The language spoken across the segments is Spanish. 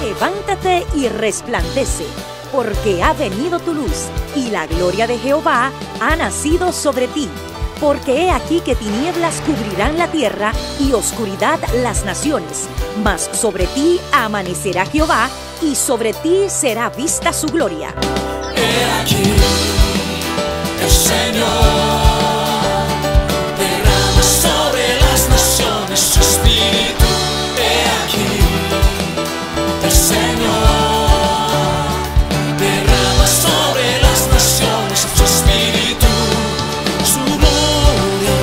Levántate y resplandece, porque ha venido tu luz, y la gloria de Jehová ha nacido sobre ti. Porque he aquí que tinieblas cubrirán la tierra, y oscuridad las naciones. Mas sobre ti amanecerá Jehová, y sobre ti será vista su gloria. He aquí, el Señor derrama sobre las naciones su espíritu. He aquí, el Señor derrama sobre las naciones su espíritu, su gloria,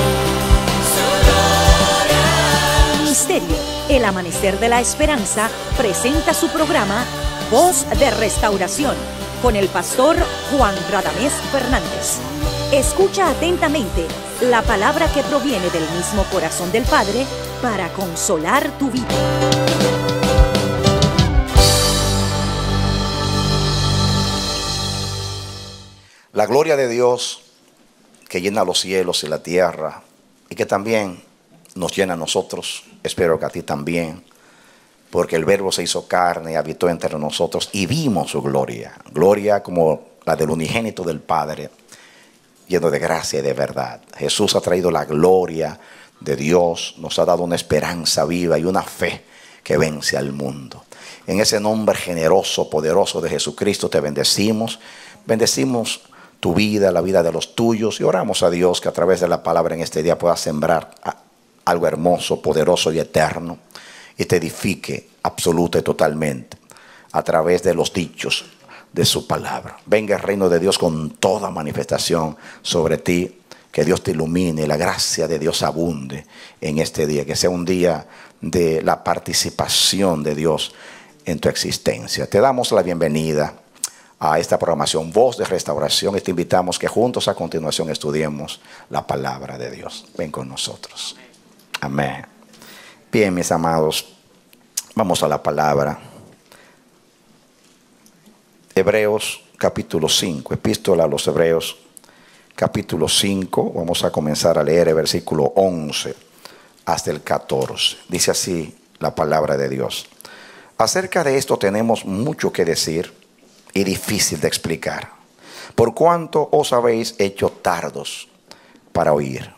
su gloria. Ministerio El Amanecer de la Esperanza presenta su programa Voz de Restauración con el pastor Juan Radamés Fernández. Escucha atentamente la palabra que proviene del mismo corazón del Padre para consolar tu vida. La gloria de Dios que llena los cielos y la tierra y que también nos llena a nosotros, espero que a ti también, porque el Verbo se hizo carne y habitó entre nosotros y vimos su gloria. Gloria como la del unigénito del Padre, lleno de gracia y de verdad. Jesús ha traído la gloria de Dios, nos ha dado una esperanza viva y una fe que vence al mundo. En ese nombre generoso, poderoso de Jesucristo te bendecimos. Bendecimos tu vida, la vida de los tuyos, y oramos a Dios que a través de la palabra en este día pueda sembrar algo hermoso, poderoso y eterno, y te edifique absoluta y totalmente a través de los dichos de su palabra. Venga el reino de Dios con toda manifestación sobre ti, que Dios te ilumine, la gracia de Dios abunde en este día, que sea un día de la participación de Dios en tu existencia. Te damos la bienvenida a esta programación Voz de Restauración y te invitamos que juntos a continuación estudiemos la palabra de Dios. Ven con nosotros. Amén. Bien, mis amados, vamos a la palabra. Hebreos capítulo 5, epístola a los Hebreos capítulo 5. Vamos a comenzar a leer el versículo 11 hasta el 14. Dice así la palabra de Dios. Acerca de esto tenemos mucho que decir y difícil de explicar, por cuanto os habéis hecho tardos para oír.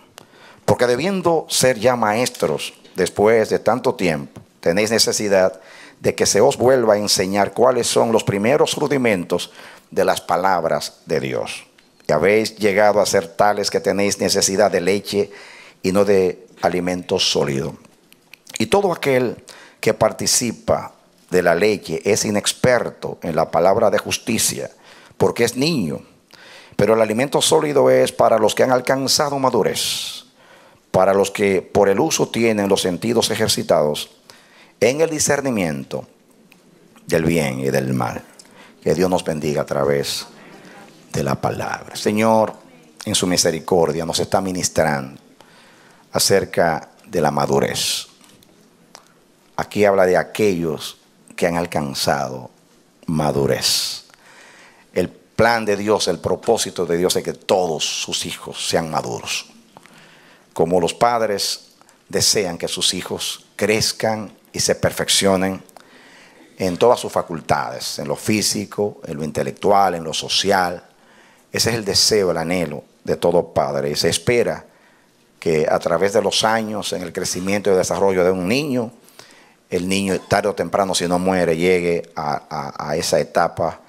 Porque debiendo ser ya maestros después de tanto tiempo, tenéis necesidad de que se os vuelva a enseñar cuáles son los primeros rudimentos de las palabras de Dios. Y habéis llegado a ser tales que tenéis necesidad de leche y no de alimento sólido. Y todo aquel que participa de la leche es inexperto en la palabra de justicia, porque es niño. Pero el alimento sólido es para los que han alcanzado madurez, para los que por el uso tienen los sentidos ejercitados en el discernimiento del bien y del mal. Que Dios nos bendiga a través de la palabra. Señor, en su misericordia nos está ministrando acerca de la madurez. Aquí habla de aquellos que han alcanzado madurez. El plan de Dios, el propósito de Dios es que todos sus hijos sean maduros. Como los padres desean que sus hijos crezcan y se perfeccionen en todas sus facultades, en lo físico, en lo intelectual, en lo social. Ese es el deseo, el anhelo de todo padre. Y se espera que a través de los años, en el crecimiento y desarrollo de un niño, el niño tarde o temprano, si no muere, llegue a esa etapa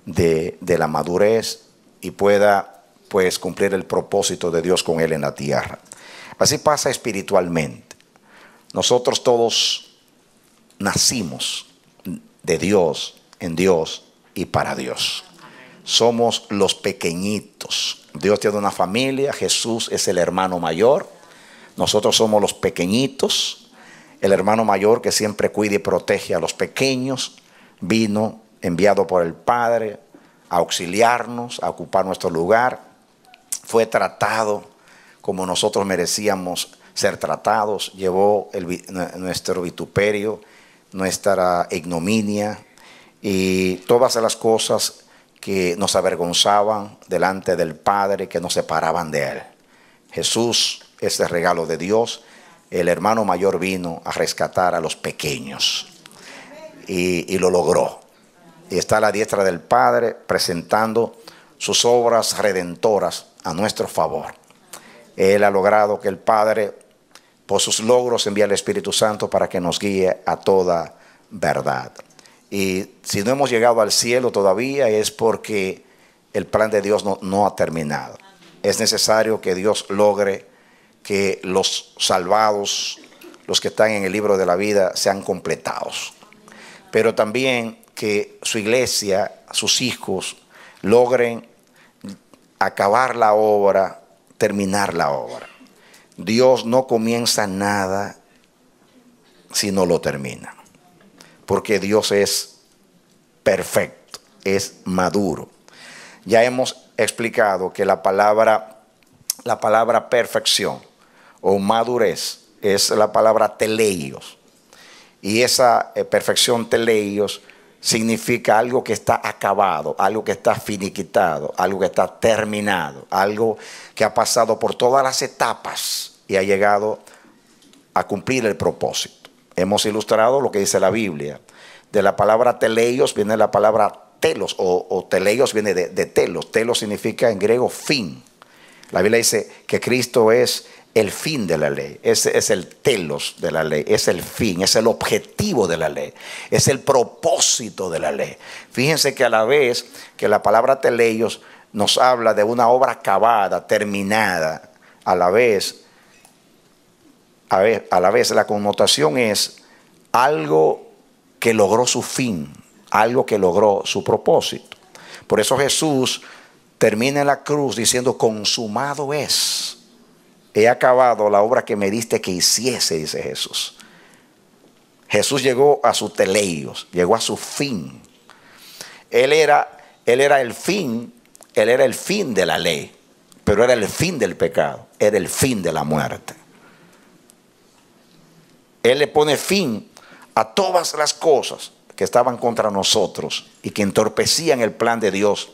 de la madurez y pueda pues cumplir el propósito de Dios con él en la tierra. Así pasa espiritualmente. Nosotros todos nacimos de Dios, en Dios y para Dios. Somos los pequeñitos. Dios tiene una familia, Jesús es el hermano mayor. Nosotros somos los pequeñitos. El hermano mayor que siempre cuida y protege a los pequeños, vino enviado por el Padre a auxiliarnos, a ocupar nuestro lugar. Fue tratado como nosotros merecíamos ser tratados. Llevó nuestro vituperio, nuestra ignominia y todas las cosas que nos avergonzaban delante del Padre, que nos separaban de Él. Jesús es el regalo de Dios. El hermano mayor vino a rescatar a los pequeños y lo logró. Y está a la diestra del Padre presentando sus obras redentoras a nuestro favor. Él ha logrado que el Padre, por sus logros, envíe al Espíritu Santo para que nos guíe a toda verdad. Y si no hemos llegado al cielo todavía, es porque el plan de Dios no ha terminado. Es necesario que Dios logre que los salvados, los que están en el libro de la vida, sean completados. Pero también que su iglesia, sus hijos, logren acabar la obra, terminar la obra. Dios no comienza nada si no lo termina. Porque Dios es perfecto, es maduro. Ya hemos explicado que la palabra perfección o madurez es la palabra teleios. Y esa perfección teleios significa algo que está acabado, algo que está finiquitado, algo que está terminado, algo que ha pasado por todas las etapas y ha llegado a cumplir el propósito. Hemos ilustrado lo que dice la Biblia. De la palabra teleios viene la palabra telos, o teleios viene de telos. Telos significa en griego fin. La Biblia dice que Cristo es el fin de la ley. Ese es el telos de la ley, es el fin, es el objetivo de la ley, es el propósito de la ley. Fíjense que a la vez que la palabra teleios nos habla de una obra acabada, terminada, a la vez la connotación es algo que logró su fin, algo que logró su propósito. Por eso Jesús termina en la cruz diciendo: consumado es. He acabado la obra que me diste que hiciese, dice Jesús. Jesús llegó a su teleios, llegó a su fin. Él era el fin de la ley, pero era el fin del pecado, era el fin de la muerte. Él le pone fin a todas las cosas que estaban contra nosotros y que entorpecían el plan de Dios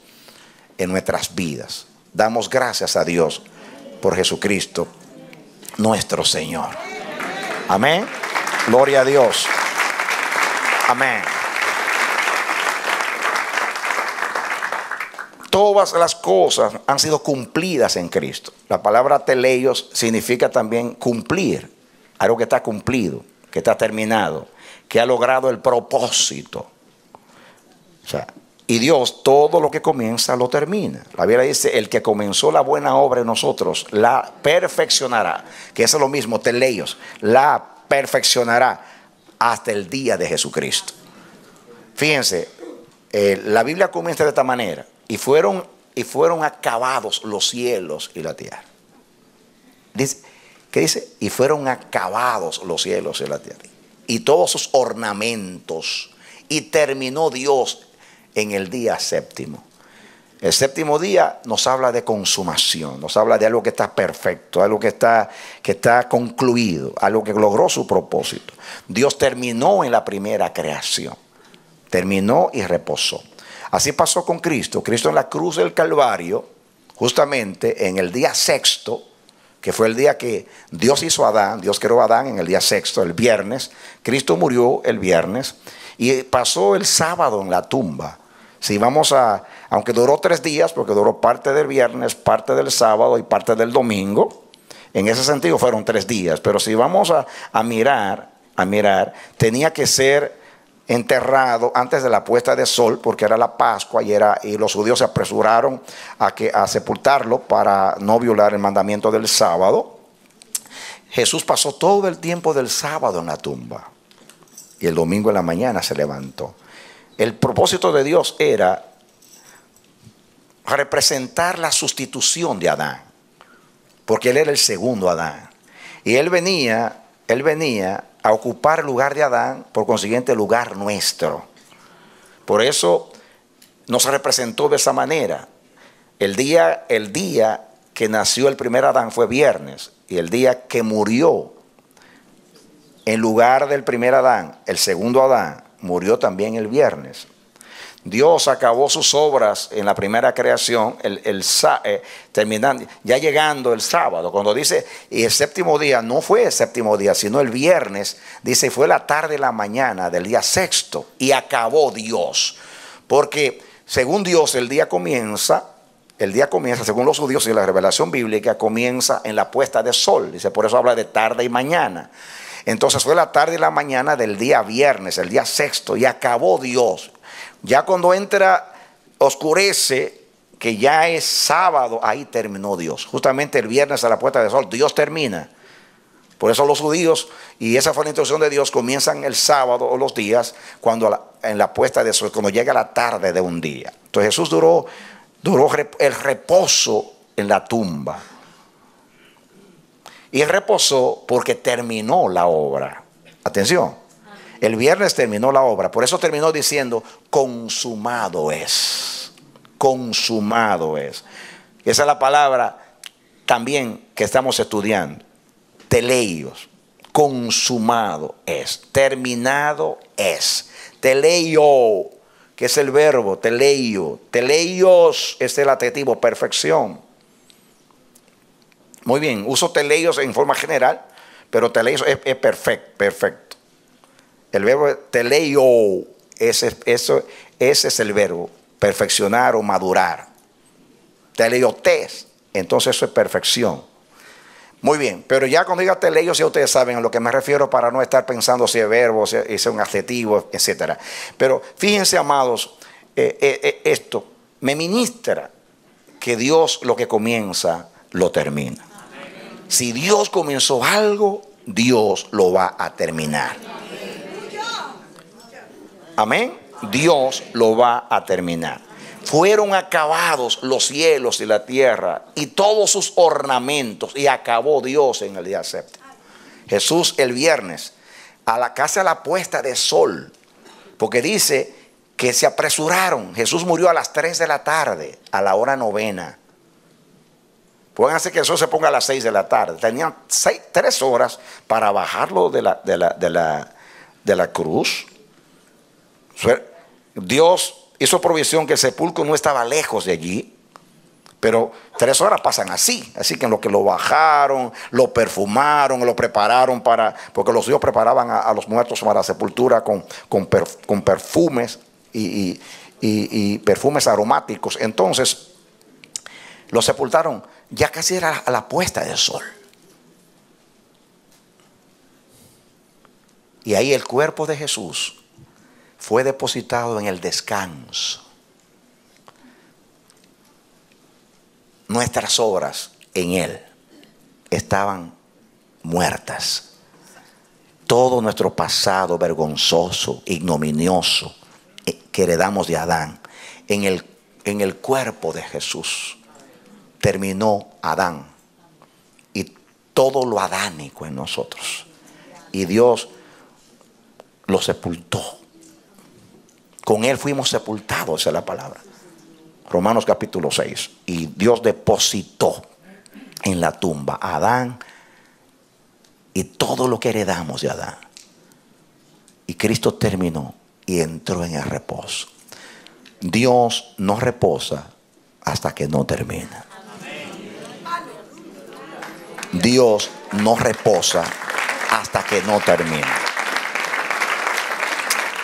en nuestras vidas. Damos gracias a Dios por Jesucristo, nuestro Señor. Amén. Gloria a Dios. Amén. Todas las cosas han sido cumplidas en Cristo. La palabra teleios significa también cumplir. Algo que está cumplido, que está terminado, que ha logrado el propósito. O sea, y Dios todo lo que comienza lo termina. La Biblia dice: el que comenzó la buena obra en nosotros la perfeccionará. Que eso es lo mismo, teleios, la perfeccionará hasta el día de Jesucristo. Fíjense, la Biblia comienza de esta manera: y fueron acabados los cielos y la tierra. ¿Qué dice? Y fueron acabados los cielos y la tierra, y todos sus ornamentos, y terminó Dios en el día séptimo. El séptimo día nos habla de consumación, nos habla de algo que está perfecto, algo que está concluido, algo que logró su propósito. Dios terminó en la primera creación, terminó y reposó. Así pasó con Cristo. Cristo en la cruz del Calvario, justamente en el día sexto, que fue el día que Dios hizo a Adán. Dios creó a Adán en el día sexto, el viernes. Cristo murió el viernes y pasó el sábado en la tumba. Si vamos aunque duró 3 días, porque duró parte del viernes, parte del sábado y parte del domingo, en ese sentido fueron 3 días. Pero si vamos a mirar, tenía que ser enterrado antes de la puesta de sol, porque era la Pascua y los judíos se apresuraron a sepultarlo para no violar el mandamiento del sábado. Jesús pasó todo el tiempo del sábado en la tumba y el domingo en la mañana se levantó. El propósito de Dios era representar la sustitución de Adán, porque él era el segundo Adán y él venía a ocupar el lugar de Adán, por consiguiente el lugar nuestro. Por eso nos representó de esa manera. El día que nació el primer Adán fue viernes, y el día que murió en lugar del primer Adán, el segundo Adán, murió también el viernes. Dios acabó sus obras en la primera creación, terminando, ya llegando el sábado. Cuando dice, y el séptimo día, no fue el séptimo día, sino el viernes, dice, fue la tarde y la mañana del día sexto, y acabó Dios. Porque según Dios, el día comienza, según los judíos y la revelación bíblica, comienza en la puesta de sol. Dice, por eso habla de tarde y mañana. Entonces fue la tarde y la mañana del día viernes, el día sexto, y acabó Dios. Ya cuando oscurece, que ya es sábado, ahí terminó Dios. Justamente el viernes a la puesta de sol, Dios termina. Por eso los judíos, y esa fue la instrucción de Dios, comienzan el sábado o los días en la puesta de sol, cuando llega la tarde de un día. Entonces Jesús duró el reposo en la tumba. Y reposó porque terminó la obra. Atención. El viernes terminó la obra. Por eso terminó diciendo, consumado es. Consumado es. Esa es la palabra también que estamos estudiando. Teleios. Consumado es. Terminado es. Teleio, que es el verbo, teleio. Teleios es el adjetivo, perfección. Muy bien, uso teleios en forma general, pero teleios es perfecto. El verbo teleio, ese es el verbo, perfeccionar o madurar. Teleiotes, entonces eso es perfección. Muy bien, pero ya cuando diga teleio, ya ustedes saben a lo que me refiero para no estar pensando si es verbo, si es un adjetivo, etc. Pero fíjense, amados, esto me ministra que Dios lo que comienza, lo termina. Si Dios comenzó algo, Dios lo va a terminar. Amén. Dios lo va a terminar. Fueron acabados los cielos y la tierra y todos sus ornamentos, y acabó Dios en el día séptimo. Jesús el viernes, casi a la puesta de sol, porque dice que se apresuraron. Jesús murió a las 3 de la tarde, a la hora novena. Pueden hacer que Jesús se ponga a las 6 de la tarde. Tenían 3 horas para bajarlo de la cruz. Dios hizo provisión que el sepulcro no estaba lejos de allí, pero 3 horas pasan así que en lo que lo bajaron, lo perfumaron, lo prepararon porque los judíos preparaban a los muertos para la sepultura con perfumes y perfumes aromáticos. Entonces lo sepultaron, ya casi era a la puesta del sol, y ahí el cuerpo de Jesús fue depositado en el descanso. Nuestras obras en Él estaban muertas. Todo nuestro pasado vergonzoso, ignominioso, que heredamos de Adán, en el cuerpo de Jesús terminó Adán y todo lo adánico en nosotros. Y Dios lo sepultó. Con Él fuimos sepultados, esa es la palabra. Romanos capítulo 6. Y Dios depositó en la tumba a Adán y todo lo que heredamos de Adán. Y Cristo terminó y entró en el reposo. Dios no reposa hasta que no termina. Dios no reposa hasta que no termina.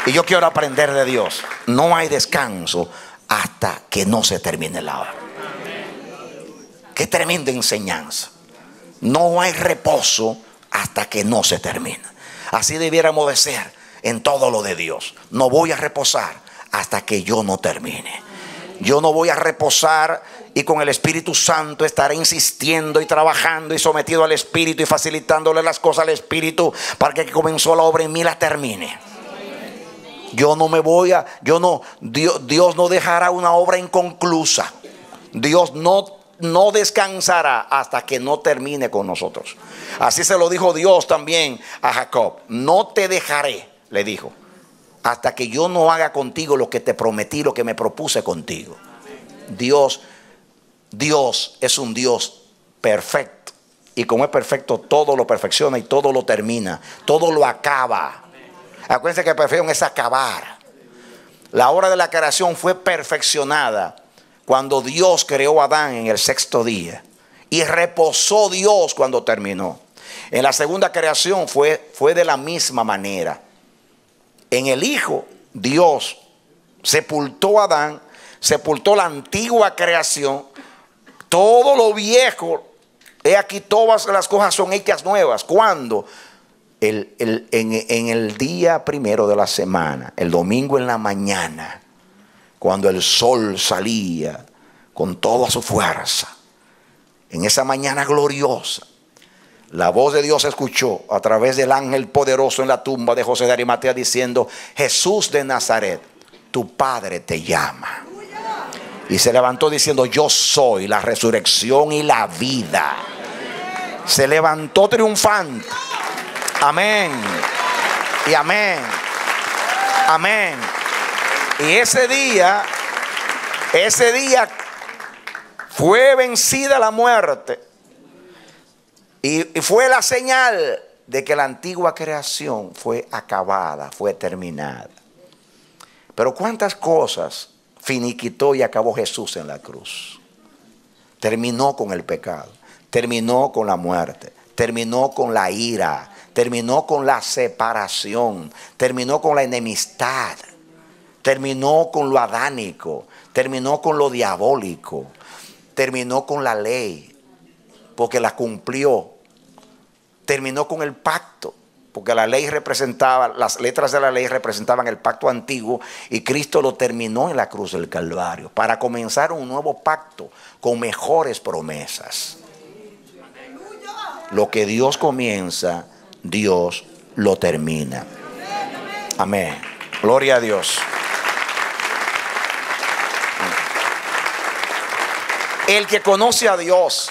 Y yo quiero aprender de Dios. No hay descanso hasta que no se termine la obra. Qué tremenda enseñanza. No hay reposo hasta que no se termina. Así debiéramos de ser en todo lo de Dios. No voy a reposar hasta que yo no termine. Yo no voy a reposar y con el Espíritu Santo estaré insistiendo y trabajando y sometido al Espíritu y facilitándole las cosas al Espíritu para que comenzó la obra en mí la termine. Dios no dejará una obra inconclusa. Dios no descansará hasta que no termine con nosotros. Así se lo dijo Dios también a Jacob. No te dejaré, le dijo, hasta que yo no haga contigo lo que te prometí, lo que me propuse contigo. Dios es un Dios perfecto. Y como es perfecto, todo lo perfecciona y todo lo termina. Todo lo acaba. Acuérdense que perfección es acabar. La obra de la creación fue perfeccionada cuando Dios creó a Adán en el sexto día. Y reposó Dios cuando terminó. En la segunda creación fue de la misma manera. En el Hijo, Dios sepultó a Adán, sepultó la antigua creación. Todo lo viejo, he aquí todas las cosas son hechas nuevas. ¿Cuándo? En el día primero de la semana, el domingo en la mañana, cuando el sol salía con toda su fuerza. En esa mañana gloriosa, la voz de Dios se escuchó a través del ángel poderoso en la tumba de José de Arimatea diciendo: Jesús de Nazaret, tu padre te llama. Y se levantó diciendo: yo soy la resurrección y la vida. Se levantó triunfante. Amén. Y amén. Amén. Y ese día fue vencida la muerte. Y fue la señal de que la antigua creación fue acabada, fue terminada. Pero ¿cuántas cosas finiquitó y acabó Jesús en la cruz? Terminó con el pecado, terminó con la muerte, terminó con la ira, terminó con la separación, terminó con la enemistad, terminó con lo adánico, terminó con lo diabólico, terminó con la ley, porque la cumplió. Terminó con el pacto, porque la ley representaba, las letras de la ley representaban el pacto antiguo, y Cristo lo terminó en la cruz del Calvario para comenzar un nuevo pacto con mejores promesas. Lo que Dios comienza, Dios lo termina. Amén. Gloria a Dios. El que conoce a Dios,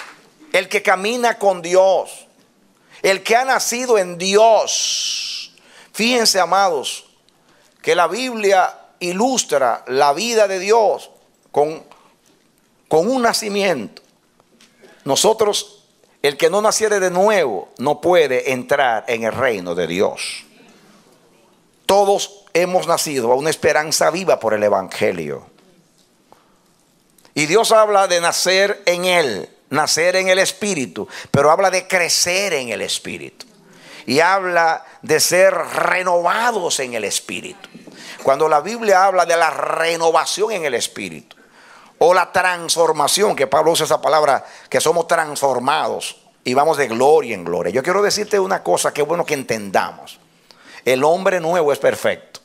el que camina con Dios, el que ha nacido en Dios. Fíjense, amados, que la Biblia ilustra la vida de Dios con un nacimiento. Nosotros, el que no naciere de nuevo, no puede entrar en el reino de Dios. Todos hemos nacido a una esperanza viva por el Evangelio. Y Dios habla de nacer en Él, nacer en el Espíritu, pero habla de crecer en el Espíritu. Y habla de ser renovados en el Espíritu. Cuando la Biblia habla de la renovación en el Espíritu, o la transformación, que Pablo usa esa palabra, que somos transformados y vamos de gloria en gloria. Yo quiero decirte una cosa que es bueno que entendamos. El hombre nuevo es perfecto,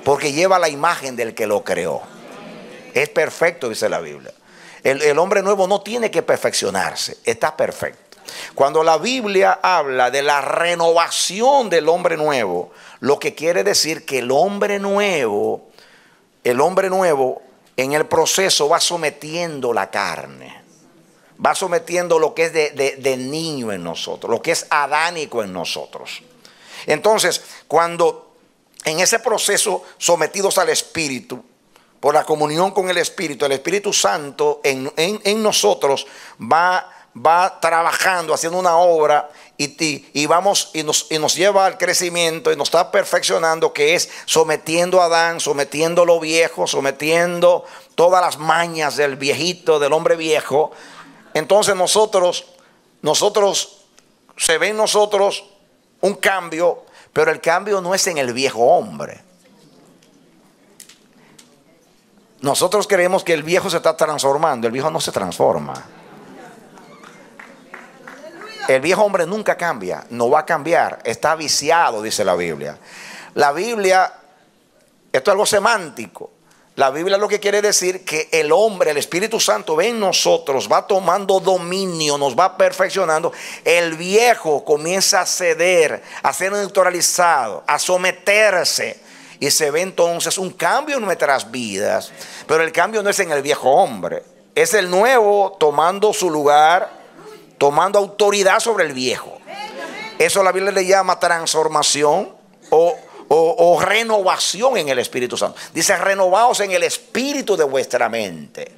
porque lleva la imagen del que lo creó. Es perfecto, dice la Biblia. El hombre nuevo no tiene que perfeccionarse, está perfecto. Cuando la Biblia habla de la renovación del hombre nuevo, lo que quiere decir que el hombre nuevo en el proceso va sometiendo la carne, va sometiendo lo que es de niño en nosotros, lo que es adánico en nosotros. Entonces, cuando en ese proceso sometidos al Espíritu, por la comunión con el Espíritu Santo en nosotros va trabajando, haciendo una obra y nos lleva al crecimiento y nos está perfeccionando, que es sometiendo a Adán, sometiendo lo viejo, sometiendo todas las mañas del viejito, del hombre viejo. Entonces nosotros se ve en nosotros un cambio, pero el cambio no es en el viejo hombre. Nosotros creemos que el viejo se está transformando. El viejo no se transforma. El viejo hombre nunca cambia, no va a cambiar, está viciado, dice la Biblia. La Biblia, esto es algo semántico. La Biblia lo que quiere decir que el hombre, el Espíritu Santo ve en nosotros, va tomando dominio, nos va perfeccionando. El viejo comienza a ceder, a ser neutralizado, a someterse. Y se ve entonces un cambio en nuestras vidas. Pero el cambio no es en el viejo hombre, es el nuevo tomando su lugar, tomando autoridad sobre el viejo. Eso la Biblia le llama transformación o renovación en el Espíritu Santo. Dice: renovaos en el espíritu de vuestra mente.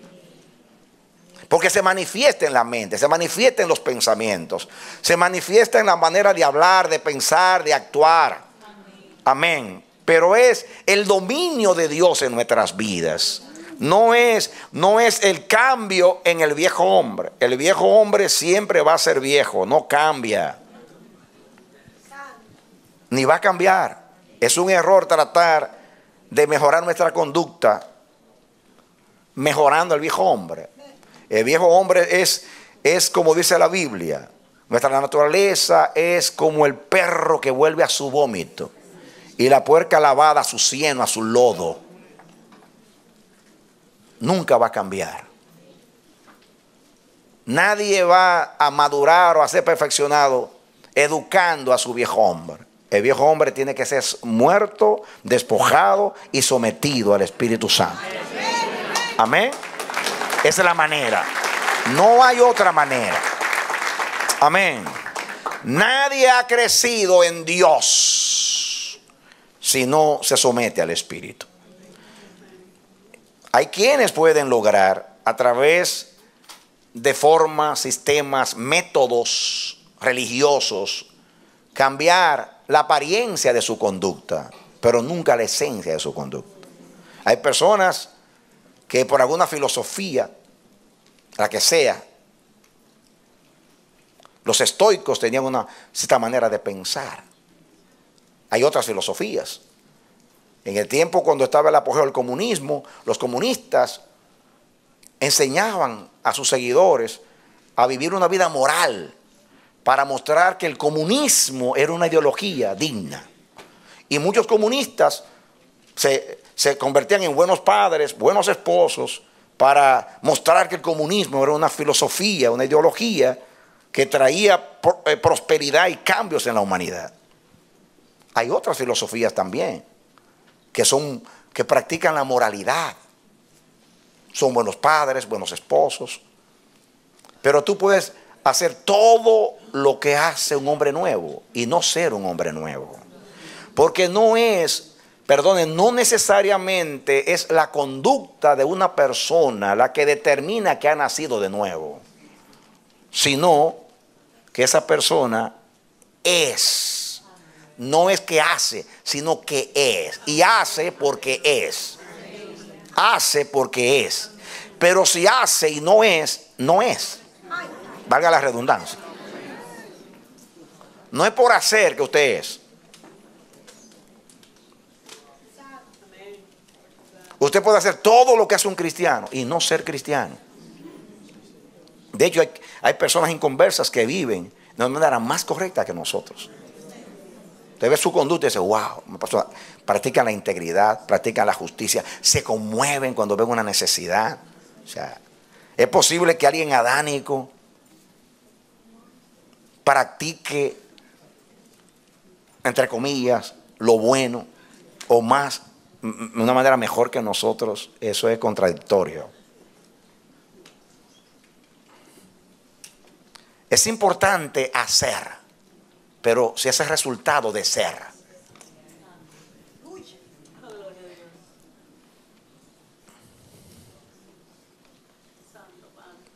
Porque se manifiesta en la mente, se manifiesta en los pensamientos, se manifiesta en la manera de hablar, de pensar, de actuar. Amén. pero es el dominio de Dios en nuestras vidas. No es el cambio en el viejo hombre. El viejo hombre siempre va a ser viejo, no cambia. Ni va a cambiar. Es un error tratar de mejorar nuestra conducta mejorando el viejo hombre. El viejo hombre es como dice la Biblia. Nuestra naturaleza es como el perro que vuelve a su vómito y la puerca lavada a su cieno, a su lodo. Nunca va a cambiar. Nadie va a madurar o a ser perfeccionado educando a su viejo hombre. El viejo hombre tiene que ser muerto, despojado y sometido al Espíritu Santo. Amén. Esa es la manera. No hay otra manera. Amén. Nadie ha crecido en Dios si no se somete al Espíritu. Hay quienes pueden lograr a través de formas, sistemas, métodos religiosos cambiar la apariencia de su conducta, pero nunca la esencia de su conducta. Hay personas que por alguna filosofía, la que sea, los estoicos tenían una cierta manera de pensar. Hay otras filosofías. En el tiempo cuando estaba el apogeo del comunismo, los comunistas enseñaban a sus seguidores a vivir una vida moral para mostrar que el comunismo era una ideología digna. Y muchos comunistas se convertían en buenos padres, buenos esposos, para mostrar que el comunismo era una filosofía, una ideología que traía prosperidad y cambios en la humanidad. Hay otras filosofías también que practican la moralidad. Son buenos padres, buenos esposos. Pero tú puedes hacer todo lo que hace un hombre nuevo y no ser un hombre nuevo. Porque no necesariamente es la conducta de una persona la que determina que ha nacido de nuevo, sino que esa persona es. No es que hace, sino que es. Y hace porque es. Hace porque es. Pero si hace y no es, no es. Valga la redundancia. No es por hacer que usted es. Usted puede hacer todo lo que hace un cristiano y no ser cristiano. De hecho, hay personas inconversas que viven de una manera más correcta que nosotros. Usted ve su conducta y dice, wow, practican la integridad, practican la justicia, se conmueven cuando ven una necesidad. O sea, es posible que alguien adánico practique, entre comillas, lo bueno o más, de una manera mejor que nosotros. Eso es contradictorio. Es importante hacer, pero si es el resultado de ser.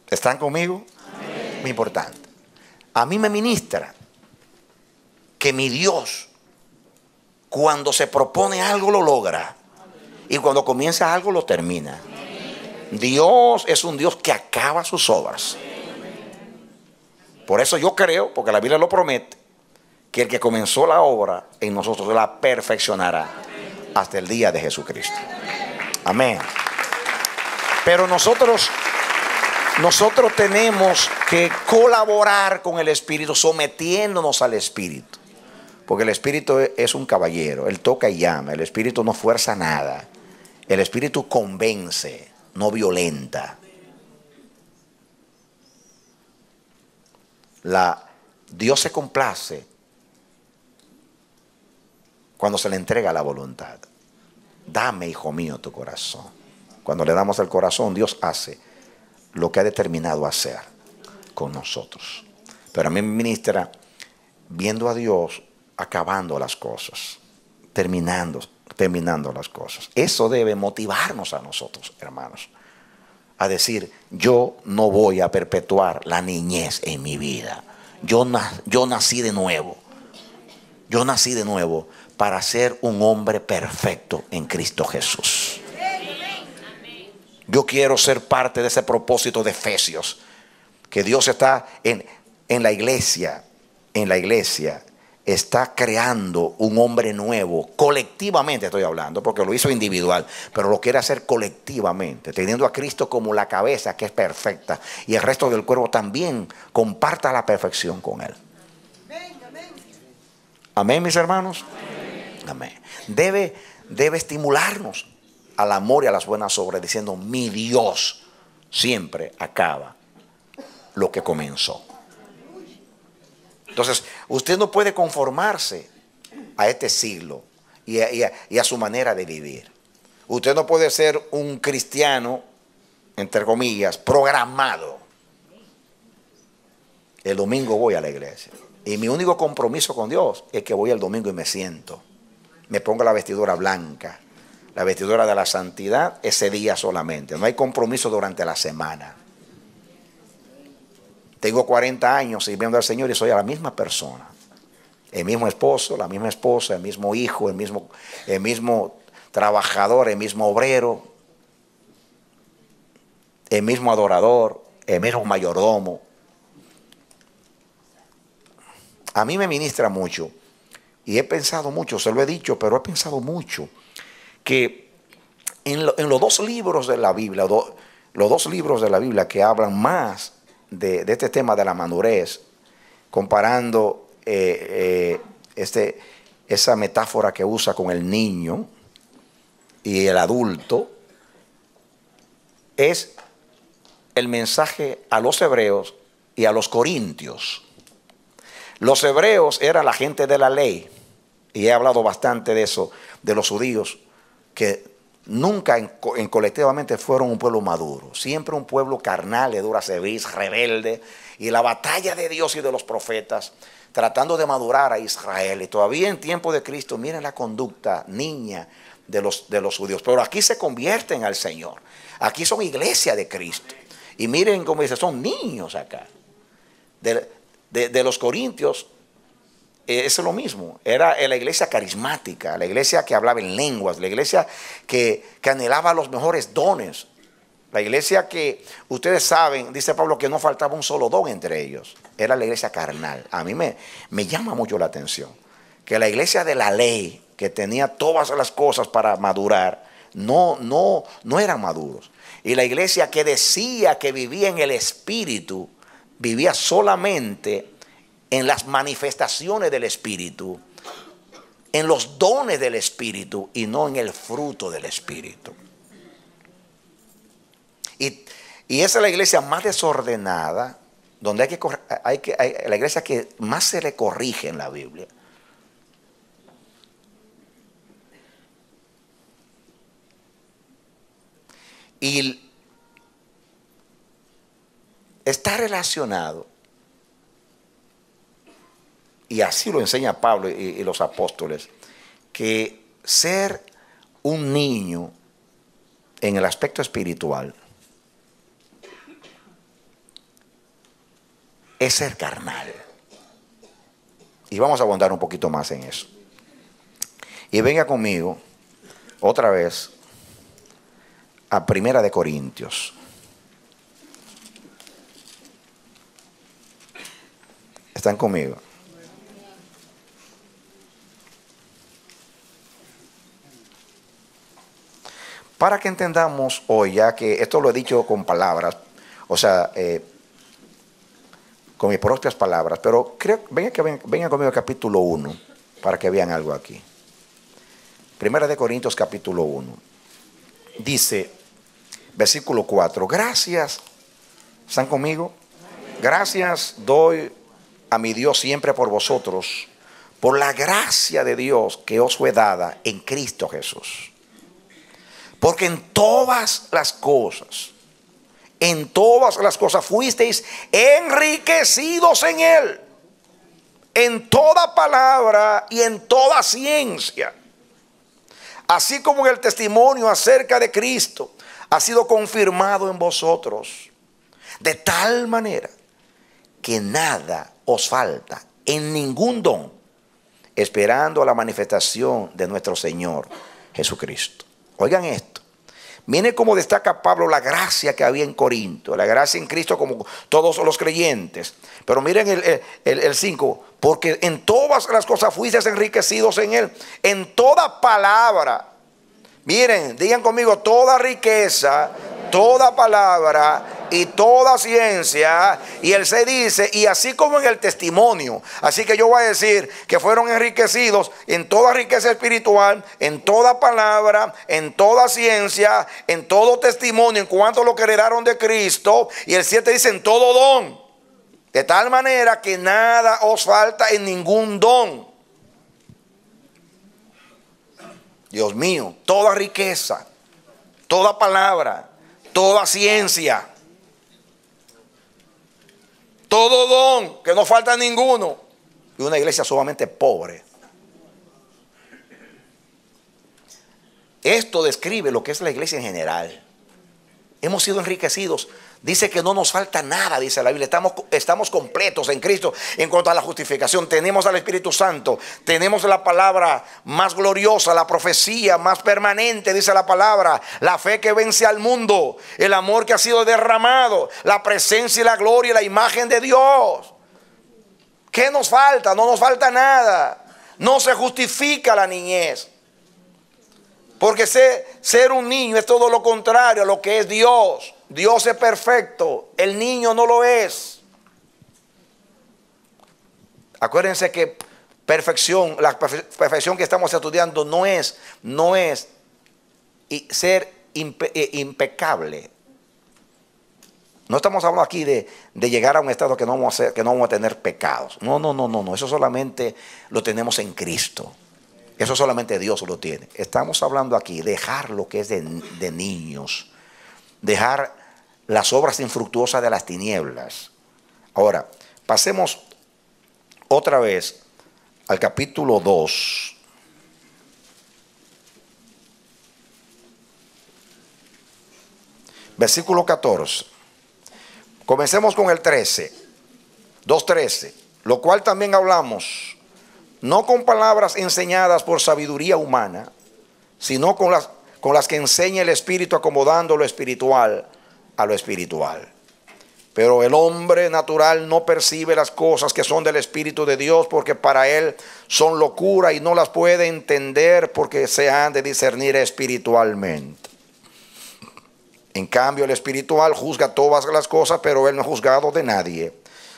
¿Están conmigo? Amén. Muy importante. A mí me ministra que mi Dios, cuando se propone algo, lo logra. Y cuando comienza algo, lo termina. Dios es un Dios que acaba sus obras. Por eso yo creo, porque la Biblia lo promete, que el que comenzó la obra en nosotros la perfeccionará hasta el día de Jesucristo. Amén. Pero nosotros tenemos que colaborar con el Espíritu, sometiéndonos al Espíritu. Porque el Espíritu es un caballero, Él toca y llama. El Espíritu no fuerza nada. El Espíritu convence, no violenta. Dios se complace cuando se le entrega la voluntad. Dame, hijo mío, tu corazón. Cuando le damos el corazón, Dios hace lo que ha determinado hacer con nosotros. Pero a mí me ministra viendo a Dios acabando las cosas, terminando las cosas. Eso debe motivarnos a nosotros, hermanos, a decir, yo no voy a perpetuar la niñez en mi vida. Yo nací de nuevo. Yo nací de nuevo para ser un hombre perfecto en Cristo Jesús. Yo quiero ser parte de ese propósito de Efesios, que Dios está en la iglesia, está creando un hombre nuevo, colectivamente estoy hablando, porque lo hizo individual, pero lo quiere hacer colectivamente, teniendo a Cristo como la cabeza que es perfecta, y el resto del cuerpo también comparta la perfección con Él. Amén, mis hermanos. Amén. Debe estimularnos al amor y a las buenas obras, diciendo: mi Dios siempre acaba lo que comenzó. Entonces, usted no puede conformarse a este siglo y a su manera de vivir. Usted no puede ser un cristiano, entre comillas, programado. El domingo voy a la iglesia y mi único compromiso con Dios es que voy el domingo y me siento. Me pongo la vestidura blanca, la vestidura de la santidad, ese día solamente. No hay compromiso durante la semana. Tengo 40 años sirviendo al Señor y soy la misma persona. El mismo esposo, la misma esposa, el mismo hijo, el mismo trabajador, el mismo obrero, el mismo adorador, el mismo mayordomo. A mí me ministra mucho y he pensado mucho, se lo he dicho, pero he pensado mucho que en los dos libros de la Biblia, los dos libros de la Biblia que hablan más de este tema de la madurez, comparando esa metáfora que usa con el niño y el adulto, es el mensaje a los hebreos y a los corintios. Los hebreos eran la gente de la ley, y he hablado bastante de eso, de los judíos, que nunca colectivamente fueron un pueblo maduro, siempre un pueblo carnal, de dura cerviz, rebelde, y la batalla de Dios y de los profetas, tratando de madurar a Israel. Y todavía en tiempo de Cristo, miren la conducta niña de los judíos, pero aquí se convierten al Señor, aquí son iglesia de Cristo, y miren cómo dice, son niños acá. De los corintios, es lo mismo, era la iglesia carismática, la iglesia que hablaba en lenguas, la iglesia que anhelaba los mejores dones, la iglesia que, ustedes saben, dice Pablo, que no faltaba un solo don entre ellos, era la iglesia carnal. A mí me llama mucho la atención que la iglesia de la ley, que tenía todas las cosas para madurar, no eran maduros. Y la iglesia que decía que vivía en el Espíritu, vivía solamente en las manifestaciones del Espíritu, en los dones del Espíritu y no en el fruto del Espíritu. Y esa es la iglesia más desordenada, donde la iglesia que más se le corrige en la Biblia. Y está relacionado, y así lo enseña Pablo y los apóstoles, que ser un niño en el aspecto espiritual es ser carnal. Y vamos a abundar un poquito más en eso. Y venga conmigo otra vez a Primera de Corintios. ¿Están conmigo? Para que entendamos hoy, ya que esto lo he dicho con palabras, o sea, con mis propias palabras, pero vengan conmigo al capítulo 1, para que vean algo aquí. Primera de Corintios capítulo 1. Dice, versículo 4, gracias, ¿están conmigo? Gracias doy a mi Dios siempre por vosotros, por la gracia de Dios que os fue dada en Cristo Jesús. Porque en todas las cosas fuisteis enriquecidos en Él, en toda palabra y en toda ciencia, así como el testimonio acerca de Cristo ha sido confirmado en vosotros, de tal manera que nada os falta en ningún don, esperando la manifestación de nuestro Señor Jesucristo. Oigan esto. Miren cómo destaca Pablo la gracia que había en Corinto, la gracia en Cristo como todos los creyentes. Pero miren el 5, porque en todas las cosas fuisteis enriquecidos en Él, en toda palabra. Miren, digan conmigo, toda riqueza, toda palabra y toda ciencia. Y el 6 dice, y así como en el testimonio. Así que yo voy a decir que fueron enriquecidos en toda riqueza espiritual, en toda palabra, en toda ciencia, en todo testimonio, en cuanto lo que heredaron de Cristo. Y el 7 dice, en todo don, de tal manera que nada os falta en ningún don. Dios mío, toda riqueza, toda palabra, toda ciencia, todo don, que no falta ninguno. Y una iglesia sumamente pobre. Esto describe lo que es la iglesia en general. Hemos sido enriquecidos. Dice que no nos falta nada, dice la Biblia. Estamos completos en Cristo en cuanto a la justificación. Tenemos al Espíritu Santo. Tenemos la palabra más gloriosa, la profecía más permanente, dice la palabra. La fe que vence al mundo. El amor que ha sido derramado. La presencia y la gloria y la imagen de Dios. ¿Qué nos falta? No nos falta nada. No se justifica la niñez. Porque ser un niño es todo lo contrario a lo que es Dios. Dios es perfecto, el niño no lo es. Acuérdense que perfección, la perfección que estamos estudiando no es ser impecable. No estamos hablando aquí de llegar a un estado que no vamos a tener pecados. No, eso solamente lo tenemos en Cristo. Eso solamente Dios lo tiene. Estamos hablando aquí de dejar lo que es de niños. Dejar las obras infructuosas de las tinieblas. Ahora, pasemos otra vez al capítulo 2. Versículo 14. Comencemos con el 13. 2:13. Lo cual también hablamos, no con palabras enseñadas por sabiduría humana, sino con las que enseña el Espíritu, acomodando lo espiritual a lo espiritual. Pero el hombre natural no percibe las cosas que son del Espíritu de Dios, porque para él son locura y no las puede entender, porque se han de discernir espiritualmente. En cambio, el espiritual juzga todas las cosas, pero él no es juzgado de nadie.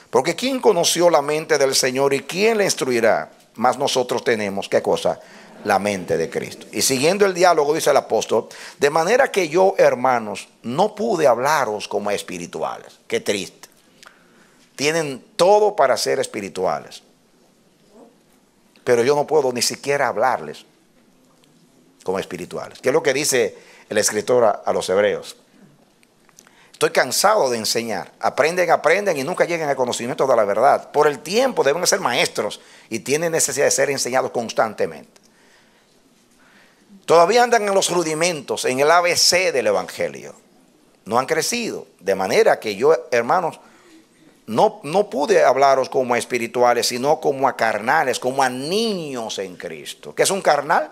Porque ¿quién conoció la mente del Señor y quién le instruirá? Mas nosotros tenemos, ¿qué cosa? La mente de Cristo. Y siguiendo el diálogo, dice el apóstol, de manera que yo, hermanos, no pude hablaros como a espirituales. Qué triste. Tienen todo para ser espirituales, pero yo no puedo ni siquiera hablarles como espirituales. ¿Qué es lo que dice el escritor a los hebreos? Estoy cansado de enseñar. Aprenden y nunca llegan al conocimiento de la verdad. Por el tiempo deben ser maestros y tienen necesidad de ser enseñados constantemente. Todavía andan en los rudimentos, en el ABC del Evangelio. No han crecido. De manera que yo, hermanos, no pude hablaros como a espirituales, sino como a carnales, como a niños en Cristo. ¿Qué es un carnal?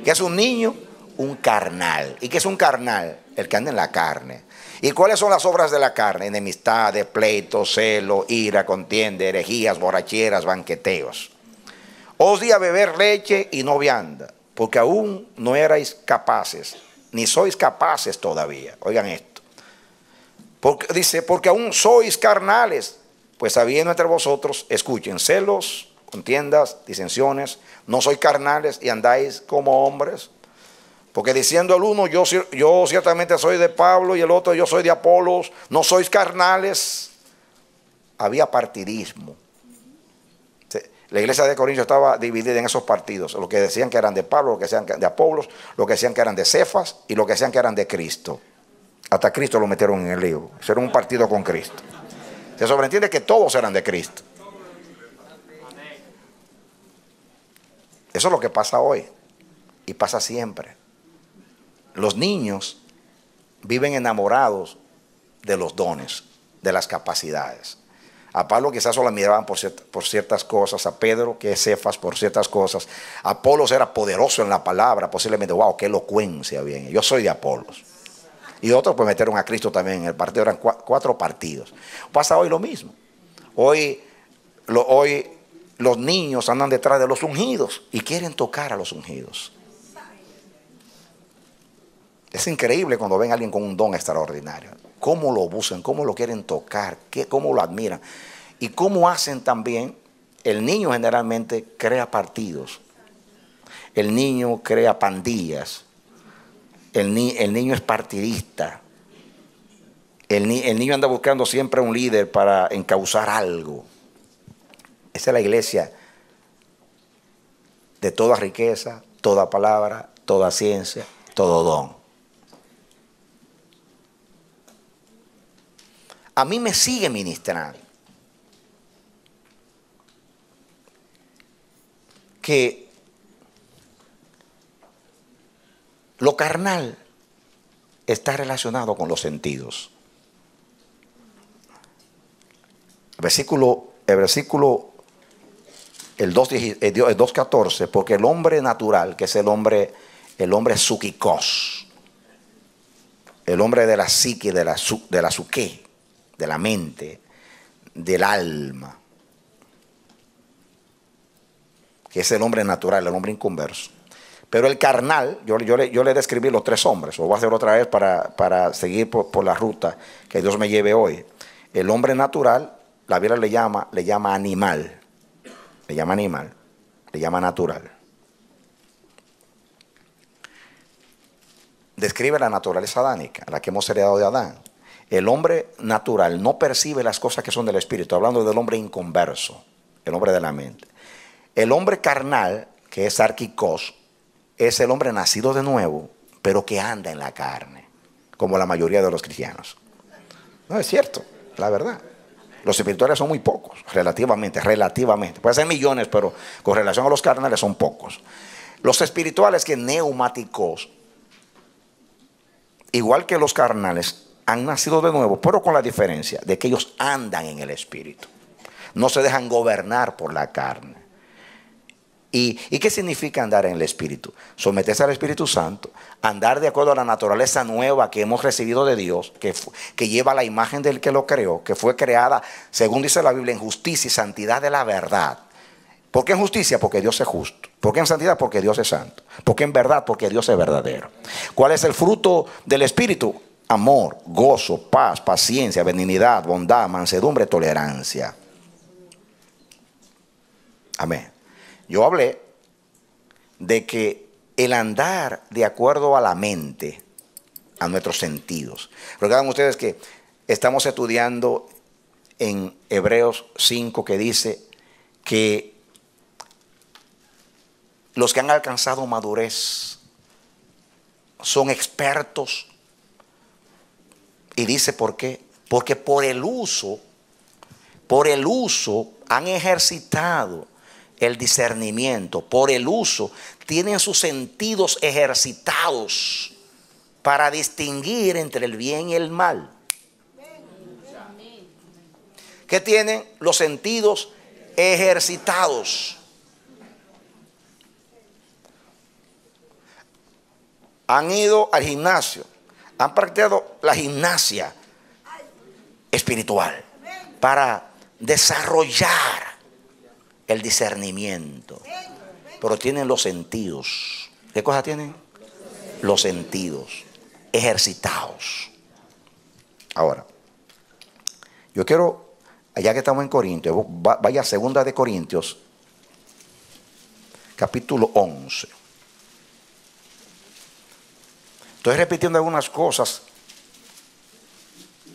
¿Qué es un niño? Un carnal. ¿Y qué es un carnal? El que anda en la carne. ¿Y cuáles son las obras de la carne? Enemistades, pleitos, celo, ira, contienda, herejías, borracheras, banqueteos. Os di a beber leche y no vianda, porque aún no erais capaces, ni sois capaces todavía. Oigan esto. Dice, porque aún sois carnales, pues habiendo entre vosotros, escuchen, celos, contiendas, disensiones, no sois carnales y andáis como hombres. Porque diciendo el uno, yo ciertamente soy de Pablo, y el otro, yo soy de Apolos, no sois carnales. Había partidismo. La iglesia de Corinto estaba dividida en esos partidos. Los que decían que eran de Pablo, los que decían de Apolos, los que decían que eran de Cefas y los que decían que eran de Cristo. Hasta Cristo lo metieron en el lío. Eso era un partido con Cristo. Se sobreentiende que todos eran de Cristo. Eso es lo que pasa hoy y pasa siempre. Los niños viven enamorados de los dones, de las capacidades. A Pablo quizás solo admiraban por ciertas cosas, a Pedro, que es Cefas, por ciertas cosas. Apolos era poderoso en la palabra, posiblemente, wow, qué elocuencia bien. Yo soy de Apolos. Y otros pues metieron a Cristo también en el partido, eran 4 partidos. Pasa hoy lo mismo. Hoy los niños andan detrás de los ungidos y quieren tocar a los ungidos. Es increíble cuando ven a alguien con un don extraordinario. Cómo lo buscan, cómo lo quieren tocar, cómo lo admiran. Y cómo hacen también, el niño generalmente crea partidos. El niño crea pandillas. El niño es partidista. El niño anda buscando siempre un líder para encauzar algo. Esa es la iglesia de toda riqueza, toda palabra, toda ciencia, todo don. A mí me sigue ministrando que lo carnal está relacionado con los sentidos. El versículo el 2.14, porque el hombre natural, que es el hombre psúquicos, el hombre de la psique, de la psuque, de la mente, del alma, que es el hombre natural, el hombre inconverso. Pero el carnal, yo le describí los 3 hombres, lo voy a hacer otra vez para seguir por la ruta que Dios me lleve hoy. El hombre natural, la Biblia le llama animal, le llama natural. Describe la naturaleza adánica, la que hemos heredado de Adán. El hombre natural no percibe las cosas que son del espíritu, hablando del hombre inconverso, el hombre de la mente. El hombre carnal, que es arquicos, es el hombre nacido de nuevo, pero que anda en la carne, como la mayoría de los cristianos. No es cierto, la verdad. Los espirituales son muy pocos, relativamente. Puede ser millones, pero con relación a los carnales son pocos. Los espirituales, que neumáticos, igual que los carnales, han nacido de nuevo, pero con la diferencia de que ellos andan en el espíritu. No se dejan gobernar por la carne. ¿Y qué significa andar en el espíritu? Someterse al Espíritu Santo, andar de acuerdo a la naturaleza nueva que hemos recibido de Dios, que lleva la imagen del que lo creó, que fue creada, según dice la Biblia, en justicia y santidad de la verdad. ¿Por qué en justicia? Porque Dios es justo. ¿Por qué en santidad? Porque Dios es santo. ¿Por qué en verdad? Porque Dios es verdadero. ¿Cuál es el fruto del espíritu? Amor, gozo, paz, paciencia, benignidad, bondad, mansedumbre, tolerancia. Amén. Yo hablé de que el andar de acuerdo a la mente, a nuestros sentidos. Recuerdan ustedes que estamos estudiando en Hebreos 5, que dice que los que han alcanzado madurez son expertos. Y dice ¿por qué? Porque por el uso han ejercitado el discernimiento. Por el uso tienen sus sentidos ejercitados para distinguir entre el bien y el mal. ¿Qué tienen? Los sentidos ejercitados. Han ido al gimnasio, han practicado la gimnasia espiritual para desarrollar el discernimiento. Pero tienen los sentidos. ¿Qué cosa tienen? Los sentidos ejercitados. Ahora, yo quiero, ya que estamos en Corintios, vaya a 2 de Corintios, capítulo 11. Estoy repitiendo algunas cosas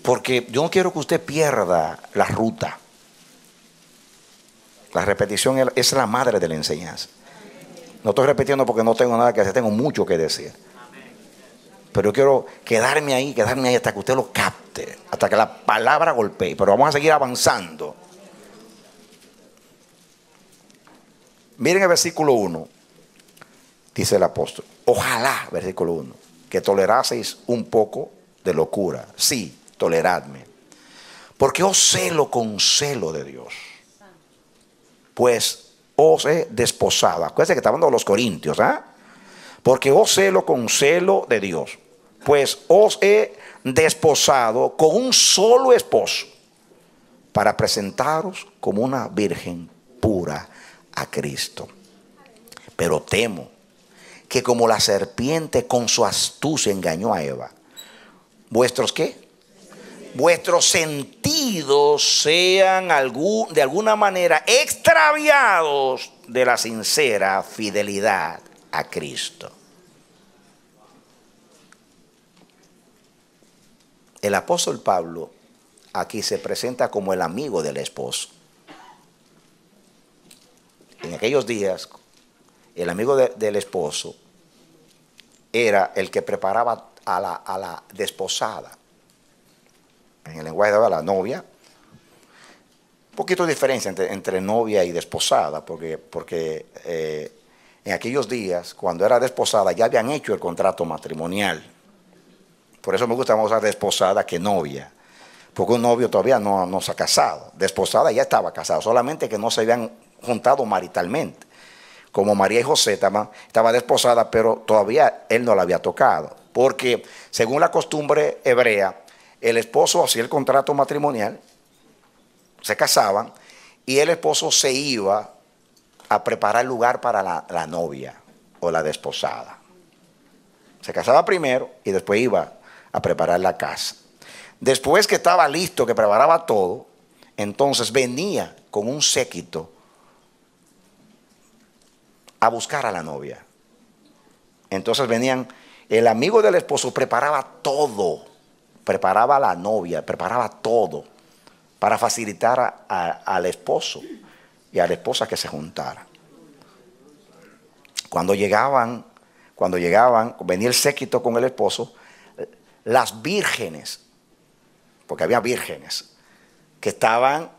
porque yo no quiero que usted pierda la ruta. La repetición es la madre de la enseñanza. No estoy repitiendo porque no tengo nada que hacer, tengo mucho que decir. Pero yo quiero quedarme ahí hasta que usted lo capte, hasta que la palabra golpee. Pero vamos a seguir avanzando. Miren el versículo 1. Dice el apóstol: ojalá, versículo 1, que toleraseis un poco de locura. Sí, toleradme. Porque os celo con celo de Dios. Pues os he desposado. Acuérdense que está hablando de los corintios, ¿ah? Porque os celo con celo de Dios. Pues os he desposado con un solo esposo, para presentaros como una virgen pura a Cristo. Pero temo que como la serpiente con su astucia engañó a Eva, ¿vuestros qué? Vuestros sentidos sean de alguna manera extraviados de la sincera fidelidad a Cristo. El apóstol Pablo aquí se presenta como el amigo del esposo. En aquellos días, el amigo del esposo era el que preparaba a la desposada. En el lenguaje de la novia. Un poquito de diferencia entre novia y desposada, porque en aquellos días, cuando era desposada, ya habían hecho el contrato matrimonial. Por eso me gusta más usar desposada que novia. Porque un novio todavía no se ha casado. Desposada ya estaba casado, solamente que no se habían juntado maritalmente. Como María y José estaba desposada, pero todavía él no la había tocado. Porque según la costumbre hebrea, el esposo hacía el contrato matrimonial, se casaban, y el esposo se iba a preparar el lugar para la novia o la desposada. Se casaba primero y después iba a preparar la casa. Después que estaba listo, que preparaba todo, entonces venía con un séquito a buscar a la novia. Entonces venían, el amigo del esposo preparaba todo, preparaba a la novia, preparaba todo para facilitar al esposo y a la esposa que se juntaran. Cuando llegaban, venía el séquito con el esposo, las vírgenes, porque había vírgenes que estaban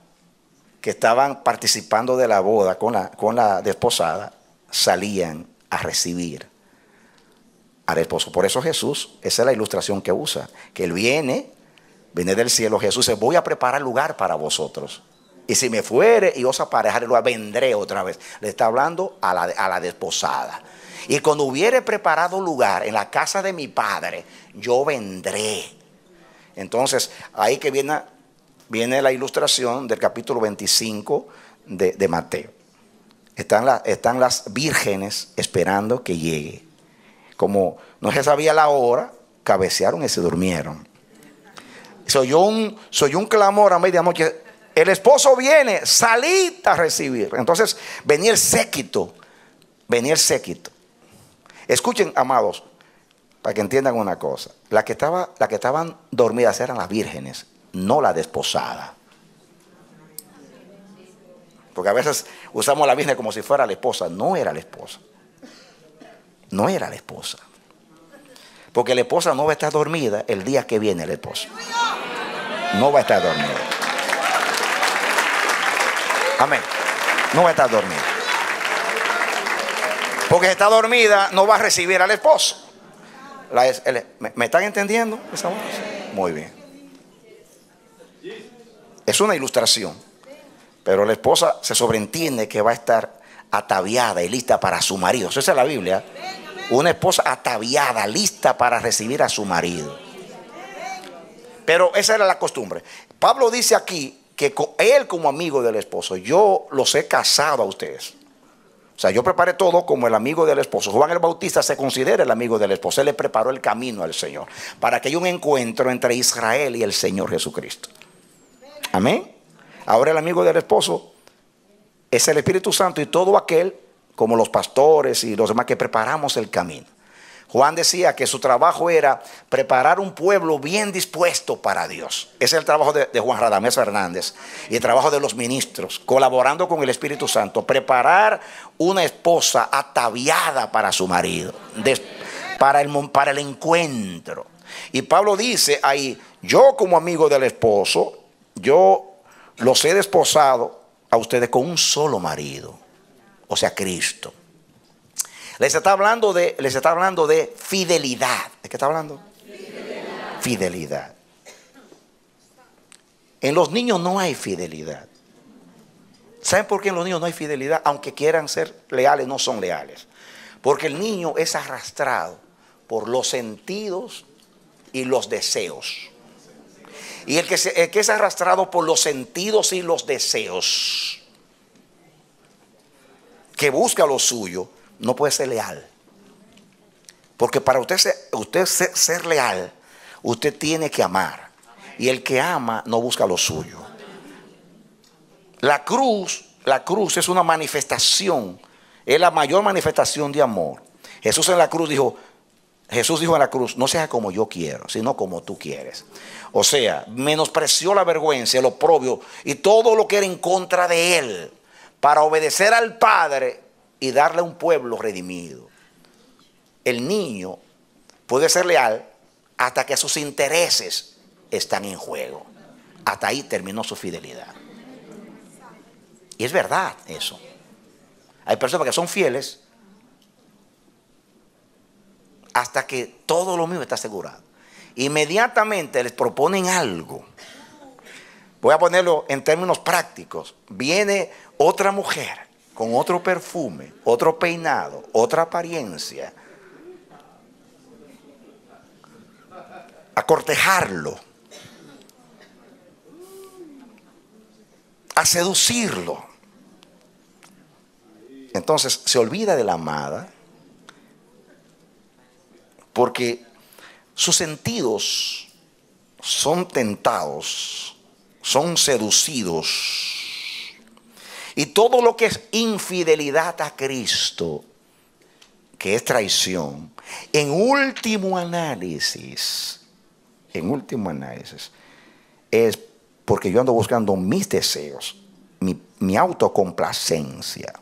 participando de la boda con la desposada, salían a recibir al esposo. Por eso Jesús, esa es la ilustración que usa, que él viene del cielo. Jesús dice: voy a preparar lugar para vosotros, y si me fuere y os aparejare lugar, vendré otra vez. Le está hablando a la desposada. Y cuando hubiere preparado lugar en la casa de mi Padre, yo vendré. Entonces, ahí que viene la ilustración del capítulo 25 de Mateo. Están las vírgenes esperando que llegue. Como no se sabía la hora, cabecearon y se durmieron. Soy un clamor a medianoche: el esposo viene, salid a recibir. Entonces venía el séquito. Escuchen, amados, para que entiendan una cosa. Las que estaban dormidas eran las vírgenes, no la desposada. Porque a veces usamos a la virgen como si fuera la esposa. No era la esposa. No era la esposa. Porque la esposa no va a estar dormida el día que viene el esposo. No va a estar dormida. Amén. No va a estar dormida. Porque si está dormida, no va a recibir al esposo. ¿Me están entendiendo? Muy bien. Es una ilustración. Pero la esposa se sobreentiende que va a estar ataviada y lista para su marido. Eso es la Biblia. Una esposa ataviada, lista para recibir a su marido. Pero esa era la costumbre. Pablo dice aquí que él, como amigo del esposo, yo los he casado a ustedes. O sea, yo preparé todo como el amigo del esposo. Juan el Bautista se considera el amigo del esposo. Él le preparó el camino al Señor para que haya un encuentro entre Israel y el Señor Jesucristo. Amén. Ahora el amigo del esposo es el Espíritu Santo y todo aquel, como los pastores y los demás, que preparamos el camino. Juan decía que su trabajo era preparar un pueblo bien dispuesto para Dios. Ese es el trabajo de Juan Radamés Fernández y el trabajo de los ministros, colaborando con el Espíritu Santo. Preparar una esposa ataviada para su marido, para el encuentro. Y Pablo dice ahí: yo como amigo del esposo, yo los he desposado a ustedes con un solo marido, o sea, Cristo. Les está hablando de fidelidad. ¿De qué está hablando? Fidelidad. En los niños no hay fidelidad. ¿Saben por qué en los niños no hay fidelidad? Aunque quieran ser leales, no son leales. Porque el niño es arrastrado por los sentidos y los deseos. Y el que es arrastrado por los sentidos y los deseos, que busca lo suyo, no puede ser leal. Porque para usted ser leal, usted tiene que amar. Y el que ama no busca lo suyo. La cruz es una manifestación, es la mayor manifestación de amor. Jesús dijo en la cruz, no sea como yo quiero, sino como tú quieres. O sea, menospreció la vergüenza, el oprobio y todo lo que era en contra de él, para obedecer al Padre y darle un pueblo redimido. El niño puede ser leal hasta que sus intereses están en juego. Hasta ahí terminó su fidelidad. Y es verdad eso. Hay personas que son fieles hasta que todo lo mío está asegurado. Inmediatamente les proponen algo. Voy a ponerlo en términos prácticos. Viene otra mujer con otro perfume, otro peinado, otra apariencia, a cortejarlo, a seducirlo. Entonces se olvida de la amada, porque sus sentidos son tentados, son seducidos. Y todo lo que es infidelidad a Cristo, que es traición, en último análisis, es porque yo ando buscando mis deseos, mi autocomplacencia.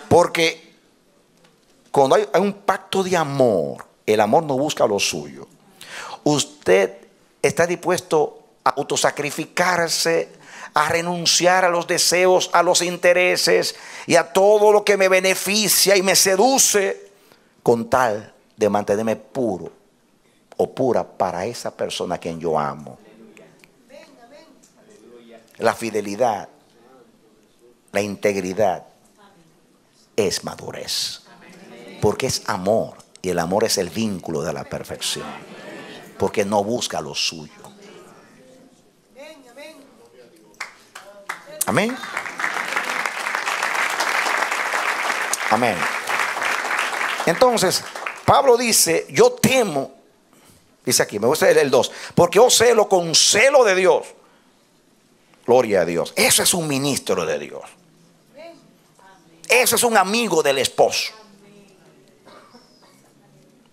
Porque cuando hay un pacto de amor, el amor no busca lo suyo. Usted está dispuesto a autosacrificarse, a renunciar a los deseos, a los intereses y a todo lo que me beneficia y me seduce, con tal de mantenerme puro o pura para esa persona a quien yo amo. La fidelidad, la integridad es madurez, porque es amor, y el amor es el vínculo de la perfección, porque no busca lo suyo. Amén. Amén. Entonces Pablo dice, yo temo, dice aquí, me gusta el 2, porque yo celo con celo de Dios. Gloria a Dios. Eso es un ministro de Dios. Eso es un amigo del esposo.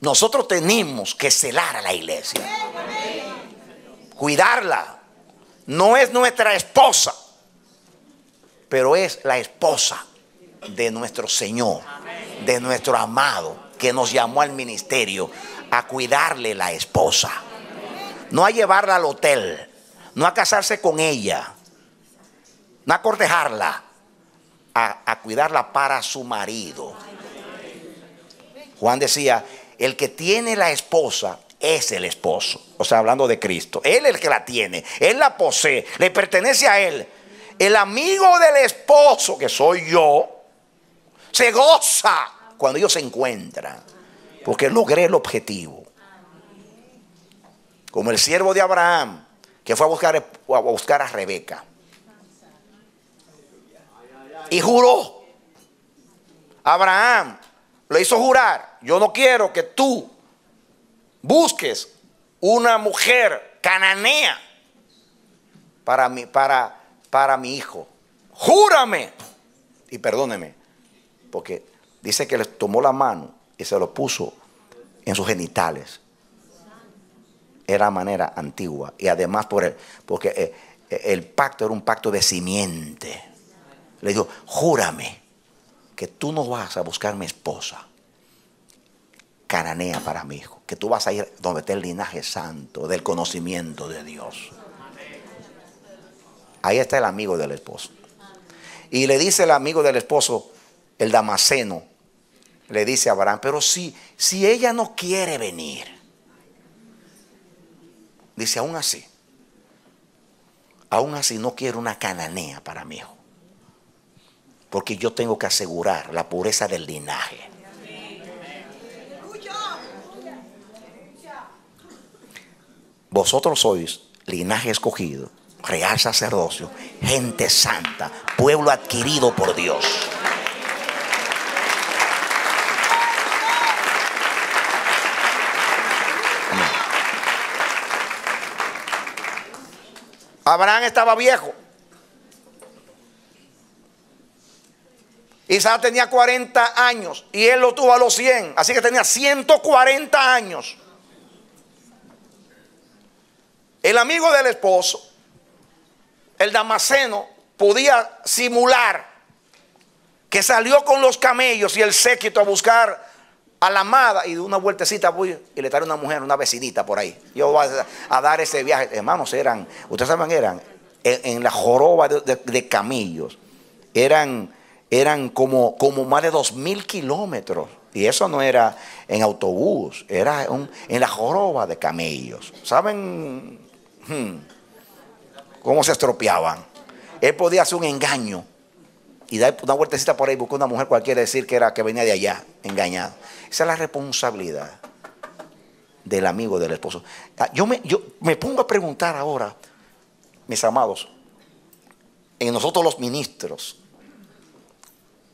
Nosotros tenemos que celar a la iglesia, cuidarla. No es nuestra esposa, pero es la esposa de nuestro Señor, de nuestro amado, que nos llamó al ministerio a cuidarle la esposa. No a llevarla al hotel, no a casarse con ella, no a cortejarla, a cuidarla para su marido. Juan decía, el que tiene la esposa es el esposo. O sea, hablando de Cristo. Él es el que la tiene, él la posee, le pertenece a él. El amigo del esposo, que soy yo, se goza cuando ellos se encuentran, porque logré el objetivo. Como el siervo de Abraham, que fue a buscar a Rebeca y juró. Abraham le hizo jurar, yo no quiero que tú busques una mujer cananea para mi hijo. Júrame y perdóneme, porque dice que le tomó la mano y se lo puso en sus genitales. Era manera antigua, y además porque el pacto era un pacto de simiente. Le dijo, júrame que tú no vas a buscar mi esposa cananea para mi hijo, que tú vas a ir donde está el linaje santo del conocimiento de Dios. Ahí está el amigo del esposo. Y le dice el amigo del esposo, el Damaseno, le dice a Abraham, pero si ella no quiere venir, dice, aún así, aún así no quiero una cananea para mi hijo, porque yo tengo que asegurar la pureza del linaje. Vosotros sois linaje escogido, real sacerdocio, gente santa, pueblo adquirido por Dios. Amén. Abraham estaba viejo. Isaac tenía 40 años y él lo tuvo a los 100, así que tenía 140 años. El amigo del esposo, el Damaseno, podía simular que salió con los camellos y el séquito a buscar a la amada, y de una vueltecita voy y le trae una mujer, una vecinita por ahí. Yo voy a dar ese viaje. Hermanos, ustedes saben, eran en la joroba de camellos, eran como más de 2,000 kilómetros. Y eso no era en autobús, era en la joroba de camellos. ¿Saben cómo se estropeaban? Él podía hacer un engaño y dar una vueltecita por ahí, buscar una mujer cualquiera, decir que venía de allá, engañado. Esa es la responsabilidad del amigo del esposo. Yo me pongo a preguntar ahora, mis amados, en nosotros los ministros,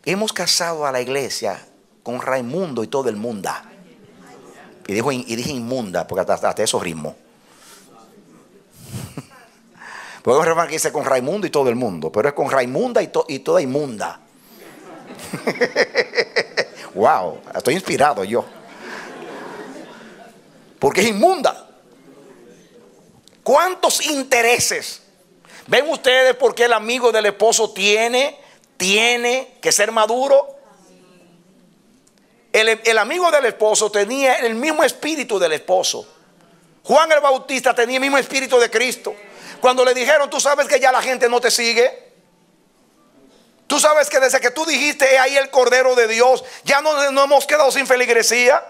hemos casado a la iglesia con Raimundo y todo el mundo. Y dije inmunda, porque hasta eso ritmo. Porque hay un refrán que dice con Raimundo y todo el mundo, pero es con Raimunda y toda inmunda. Wow, estoy inspirado yo. Porque es inmunda. ¿Cuántos intereses? ¿Ven ustedes por qué el amigo del esposo tiene que ser maduro? El amigo del esposo tenía el mismo espíritu del esposo. Juan el Bautista tenía el mismo espíritu de Cristo. Cuando le dijeron, tú sabes que ya la gente no te sigue. Tú sabes que desde que tú dijiste, he ahí el Cordero de Dios, ya no hemos quedado sin feligresía.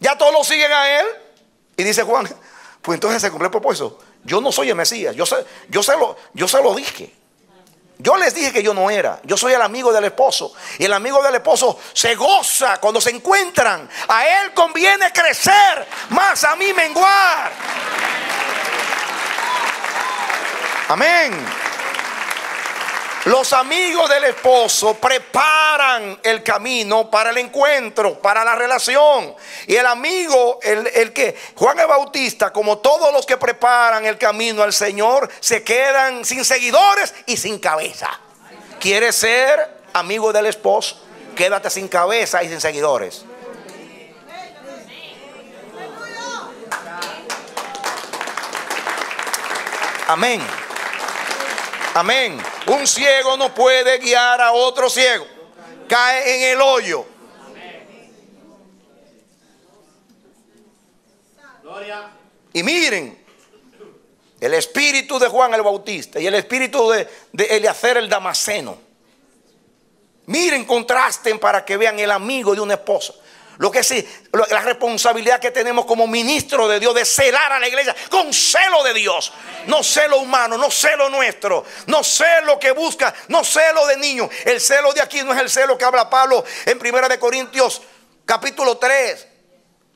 Ya todos lo siguen a él. Y dice Juan, pues entonces se cumplió el propósito. Yo no soy el Mesías. Yo se lo dije. Yo les dije que yo no era. Yo soy el amigo del esposo. Y el amigo del esposo se goza cuando se encuentran. A él conviene crecer, más a mí menguar. Amén. Los amigos del esposo preparan el camino para el encuentro, para la relación. Y el amigo, Juan el Bautista, como todos los que preparan el camino al Señor, se quedan sin seguidores y sin cabeza. ¿Quieres ser amigo del esposo? Quédate sin cabeza y sin seguidores. Amén. Amén. Un ciego no puede guiar a otro ciego. Cae en el hoyo. Y miren, el espíritu de Juan el Bautista y el espíritu de Eleazar el Damaseno. Miren, contrasten para que vean el amigo de una esposa. La responsabilidad que tenemos como ministro de Dios de celar a la iglesia con celo de Dios. No celo humano, no celo nuestro, no celo que busca, no celo de niño. El celo de aquí no es el celo que habla Pablo en 1 Corintios capítulo 3.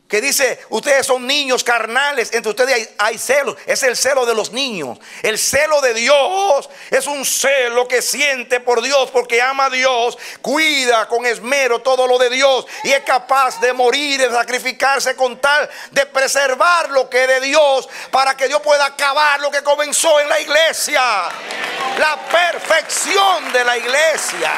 Que dice, ustedes son niños carnales, entre ustedes hay celos. Es el celo de los niños. El celo de Dios es un celo que siente por Dios, porque ama a Dios, cuida con esmero todo lo de Dios y es capaz de morir, de sacrificarse con tal de preservar lo que es de Dios, para que Dios pueda acabar lo que comenzó en la iglesia. La perfección de la iglesia.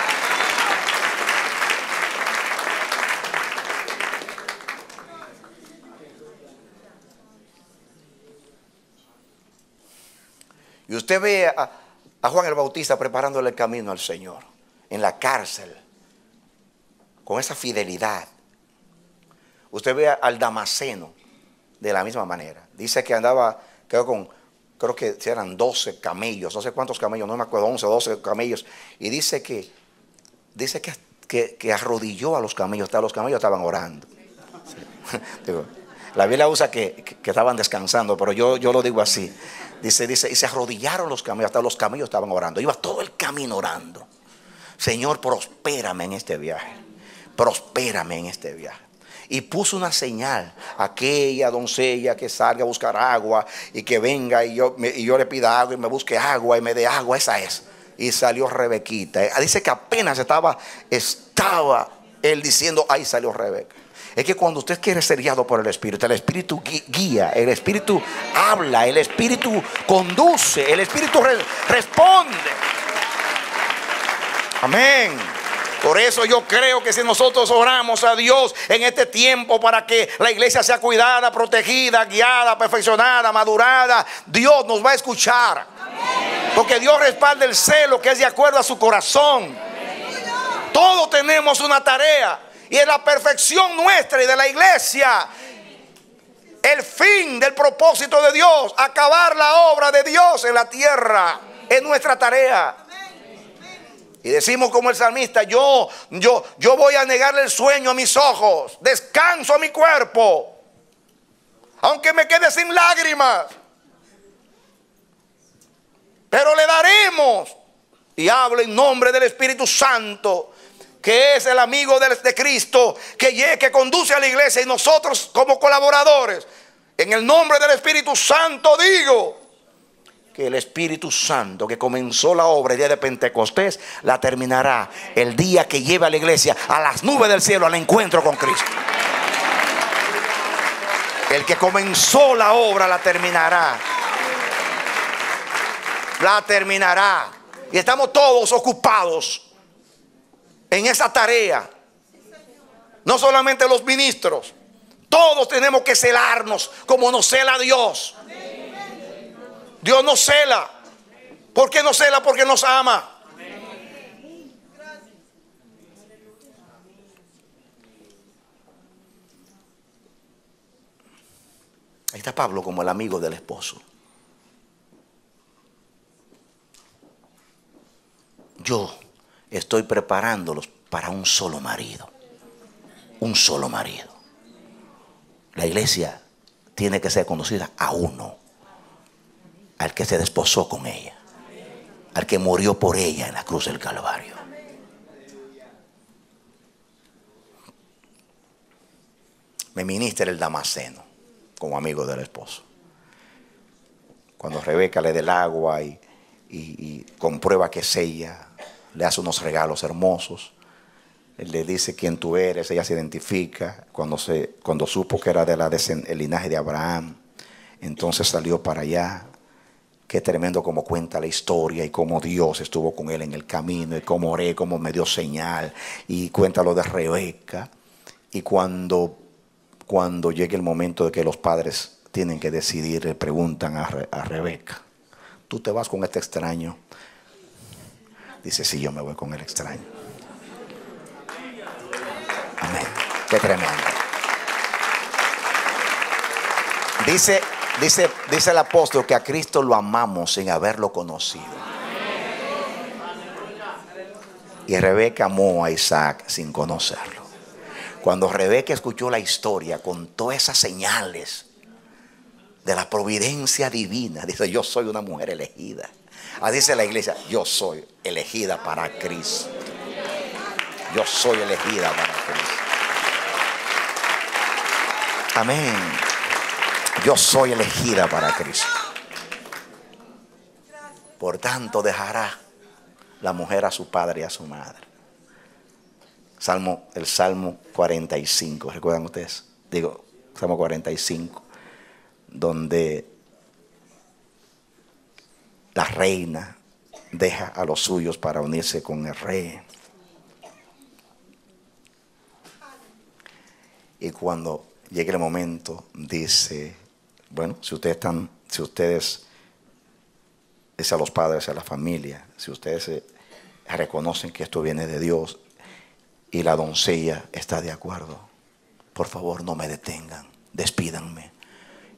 Y usted ve a Juan el Bautista preparándole el camino al Señor en la cárcel, con esa fidelidad. Usted ve al Damaseno de la misma manera. Dice que andaba, creo que eran 12 camellos, no sé cuántos camellos, no me acuerdo, 11 o 12 camellos. Y dice que arrodilló a los camellos estaban orando. Sí. La Biblia usa que estaban descansando, pero yo lo digo así. Dice, y se arrodillaron los camellos, hasta los camellos estaban orando. Iba todo el camino orando. Señor, prospérame en este viaje. Prospérame en este viaje. Y puso una señal a aquella doncella que salga a buscar agua y que venga y yo le pida agua y me busque agua y me dé agua. Esa es. Y salió Rebequita. Dice que apenas estaba él diciendo, ahí salió Rebeca. Es que cuando usted quiere ser guiado por el Espíritu guía, el Espíritu habla, el Espíritu conduce, el Espíritu responde. Amén. Por eso yo creo que si nosotros oramos a Dios en este tiempo para que la iglesia sea cuidada, protegida, guiada, perfeccionada, madurada, Dios nos va a escuchar. Porque Dios respalda el celo que es de acuerdo a su corazón. Todos tenemos una tarea. Y es la perfección nuestra y de la iglesia. El fin del propósito de Dios. Acabar la obra de Dios en la tierra. Es nuestra tarea. Y decimos como el salmista, yo voy a negarle el sueño a mis ojos. Descanso a mi cuerpo. Aunque me quede sin lágrimas. Pero le daremos. Y hablo en nombre del Espíritu Santo, que es el amigo de Cristo, que conduce a la iglesia. Y nosotros como colaboradores, en el nombre del Espíritu Santo digo, que el Espíritu Santo que comenzó la obra el día de Pentecostés, la terminará el día que lleve a la iglesia a las nubes del cielo al encuentro con Cristo. El que comenzó la obra la terminará. La terminará. Y estamos todos ocupados en esa tarea. No solamente los ministros. Todos tenemos que celarnos como nos cela Dios. Dios nos cela. ¿Por qué nos cela? Porque nos ama. Ahí está Pablo como el amigo del esposo. Yo estoy preparándolos para un solo marido. Un solo marido. La iglesia tiene que ser conducida a uno. Al que se desposó con ella. Al que murió por ella en la cruz del Calvario. Me ministra el Damasceno como amigo del esposo. Cuando Rebeca le da el agua y comprueba que es ella, le hace unos regalos hermosos. Él le dice quién tú eres, ella se identifica. Cuando supo que era el linaje de Abraham, entonces salió para allá. Qué tremendo como cuenta la historia y cómo Dios estuvo con él en el camino y cómo oré, cómo me dio señal. Y cuenta lo de Rebeca. Y cuando llegue el momento de que los padres tienen que decidir, le preguntan a Rebeca, ¿tú te vas con este extraño? Dice, sí, yo me voy con el extraño. Amén. Qué tremendo. Dice el apóstol que a Cristo lo amamos sin haberlo conocido. Y Rebeca amó a Isaac sin conocerlo. Cuando Rebeca escuchó la historia con todas esas señales de la providencia divina, dice, yo soy una mujer elegida. Dice la iglesia, yo soy elegida para Cristo. Yo soy elegida para Cristo. Amén. Yo soy elegida para Cristo. Por tanto dejará la mujer a su padre y a su madre. El Salmo 45, ¿recuerdan ustedes? Salmo 45, donde la reina deja a los suyos para unirse con el rey. Y cuando llegue el momento, dice, bueno, si ustedes, es a los padres, a la familia, si ustedes reconocen que esto viene de Dios y la doncella está de acuerdo, por favor no me detengan, despídanme.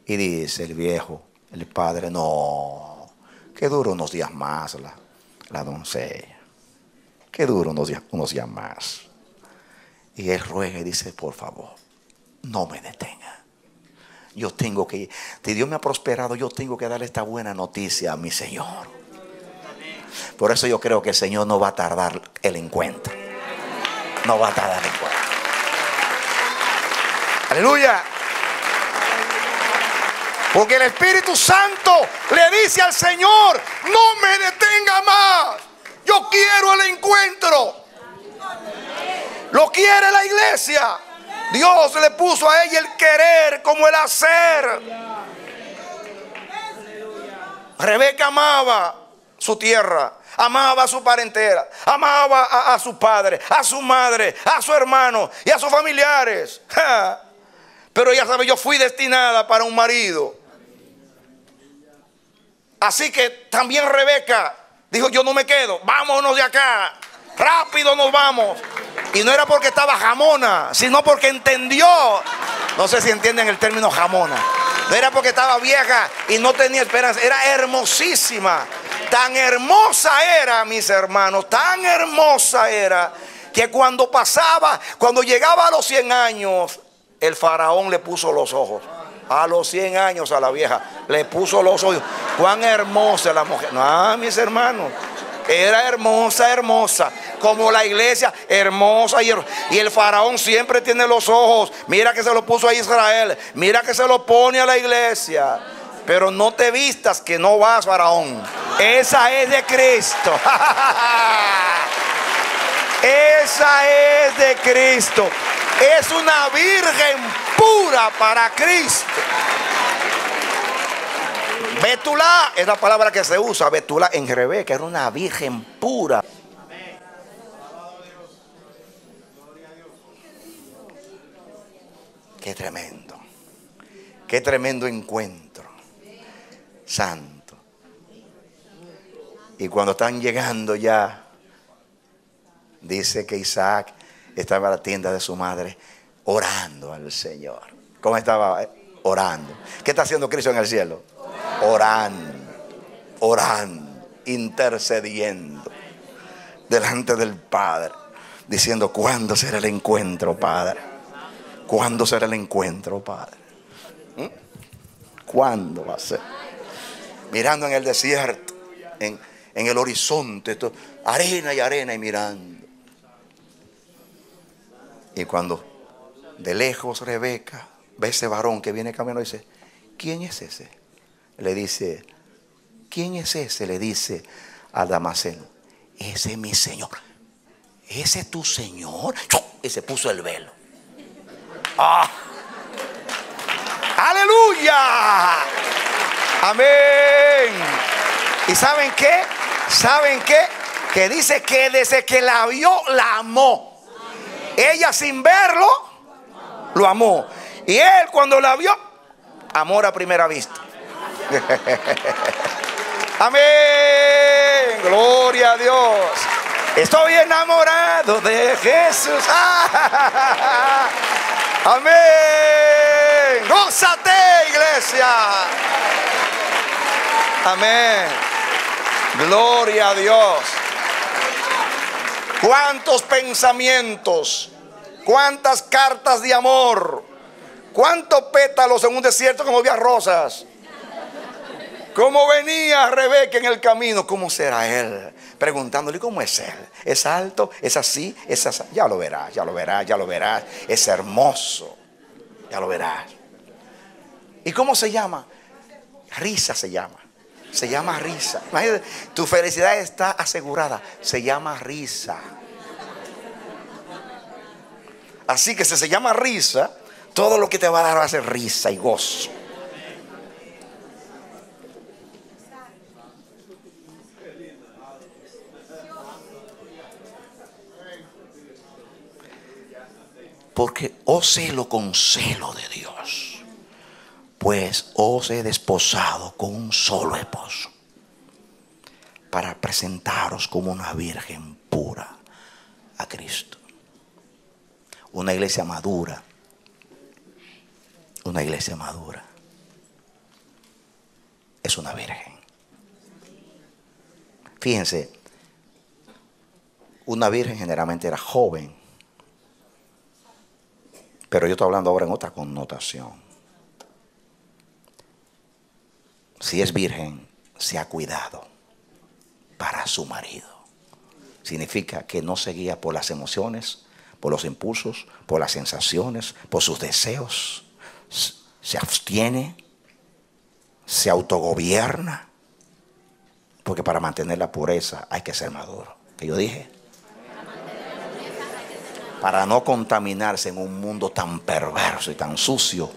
Y dice el viejo, el padre, no, que dure unos días más la doncella, que dure unos días más. Y él ruega y dice, por favor, no me detengan. yo tengo que, si Dios me ha prosperado, yo tengo que darle esta buena noticia a mi Señor. Por eso yo creo que el Señor no va a tardar el encuentro. No va a tardar el encuentro. Aleluya. Porque el Espíritu Santo le dice al Señor: no me detenga más. Yo quiero el encuentro. Lo quiere la iglesia. Dios le puso a ella el querer como el hacer. Rebeca amaba su tierra, amaba a su parentela, amaba a su padre, a su madre, a su hermano y a sus familiares. Pero ella sabe, yo fui destinada para un marido. Así que también Rebeca dijo: yo no me quedo, vámonos de acá, rápido nos vamos. Y no era porque estaba jamona, sino porque entendió. No sé si entienden el término jamona. No era porque estaba vieja y no tenía esperanza. Era hermosísima. Tan hermosa era, mis hermanos, tan hermosa era, que cuando llegaba a los 100 años, el faraón le puso los ojos. A los 100 años a la vieja le puso los ojos. Cuán hermosa la mujer. No, mis hermanos, era hermosa, hermosa. Como la iglesia, hermosa. Y el faraón siempre tiene los ojos. Mira que se lo puso a Israel. Mira que se lo pone a la iglesia. Pero no te vistas que no vas, faraón. Esa es de Cristo. Esa es de Cristo. Es una virgen pura para Cristo. Betulá es la palabra que se usa. Betulá en Rebeca era una virgen pura. Qué tremendo. Qué tremendo encuentro. Santo. Y cuando están llegando ya, dice que Isaac estaba en la tienda de su madre orando al Señor. ¿Cómo estaba? Orando. ¿Qué está haciendo Cristo en el cielo? Orando, intercediendo delante del Padre, diciendo: ¿cuándo será el encuentro, Padre? ¿Cuándo será el encuentro, Padre? ¿Cuándo va a ser? Mirando en el desierto, en el horizonte, arena y mirando. Y cuando de lejos Rebeca ve ese varón que viene caminando, dice: ¿quién es ese? Le dice: ¿quién es ese? Le dice a Damaseno: ese es mi Señor. ¿Ese es tu Señor? Y se puso el velo. ¡Ah! ¡Aleluya! Amén. ¿Y saben qué? ¿Saben qué? Que dice que desde que la vio, la amó. Ella sin verlo, lo amó. Y él cuando la vio, amor a primera vista. Amén. Gloria a Dios. Estoy enamorado de Jesús. Amén. Gózate, iglesia. Amén. Gloria a Dios. Cuántos pensamientos, cuántas cartas de amor, cuántos pétalos en un desierto como había rosas. Cómo venía Rebeca en el camino. ¿Cómo será él? Preguntándole: ¿cómo es él? ¿Es alto? ¿Es así? ¿Es así? Ya lo verás, ya lo verás, ya lo verás. Es hermoso. Ya lo verás. ¿Y cómo se llama? Risa se llama. Se llama risa. Imagínate, tu felicidad está asegurada. Se llama risa. Así que si se llama risa, todo lo que te va a dar va a ser risa y gozo. Porque os celo con celo de Dios, pues os he desposado con un solo esposo, para presentaros como una virgen pura a Cristo. Una iglesia madura. Una iglesia madura es una virgen. Fíjense, una virgen generalmente era joven. Pero yo estoy hablando ahora en otra connotación. si es virgen, se ha cuidado para su marido. Significa que no se guía por las emociones, por los impulsos, por las sensaciones, por sus deseos. Se abstiene, se autogobierna. Porque para mantener la pureza hay que ser maduro. ¿Qué yo dije? Para no contaminarse en un mundo tan perverso y tan sucio,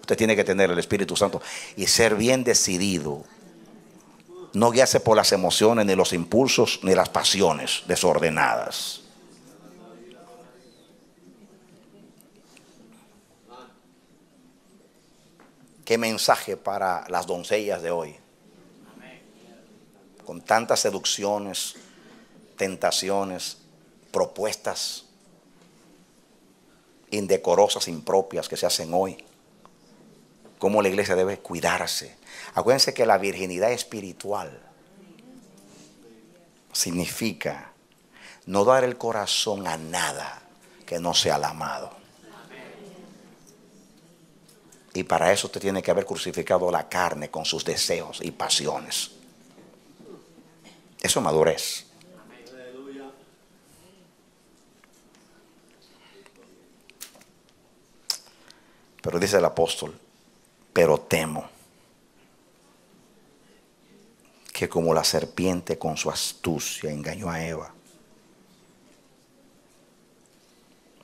usted tiene que tener el Espíritu Santo y ser bien decidido. No guiarse por las emociones, ni los impulsos, ni las pasiones desordenadas. ¿Qué mensaje para las doncellas de hoy? Con tantas seducciones, tentaciones, propuestas indecorosas, impropias que se hacen hoy. Cómo la iglesia debe cuidarse. Acuérdense que la virginidad espiritual significa no dar el corazón a nada que no sea el amado. Y para eso usted tiene que haber crucificado la carne con sus deseos y pasiones. Eso es madurez. Pero dice el apóstol, pero temo que como la serpiente con su astucia engañó a Eva,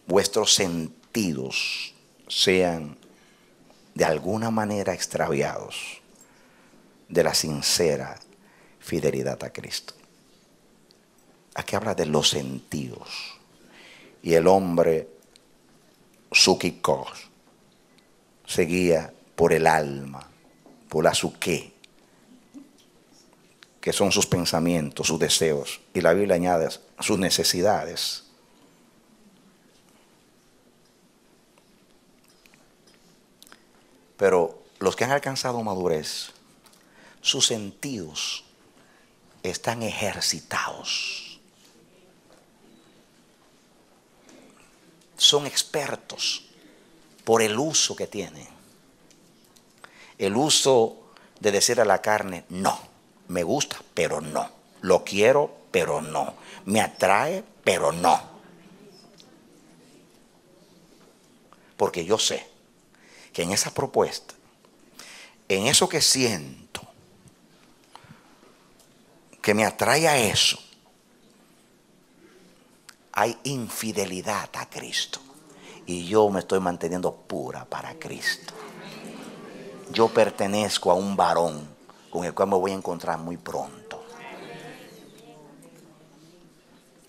vuestros sentidos sean de alguna manera extraviados de la sincera fidelidad a Cristo. Aquí habla de los sentidos. Y el hombre psúquicos se guía por el alma, por la psuque, que son sus pensamientos, sus deseos. Y la Biblia añade sus necesidades. Pero los que han alcanzado madurez, sus sentidos están ejercitados. Son expertos por el uso que tienen. El uso de decir a la carne, no, me gusta, pero no. Lo quiero, pero no. Me atrae, pero no. Porque yo sé que en esa propuesta, en eso que siento, que me atrae a eso, hay infidelidad a Cristo. Y yo me estoy manteniendo pura para Cristo. Yo pertenezco a un varón con el cual me voy a encontrar muy pronto.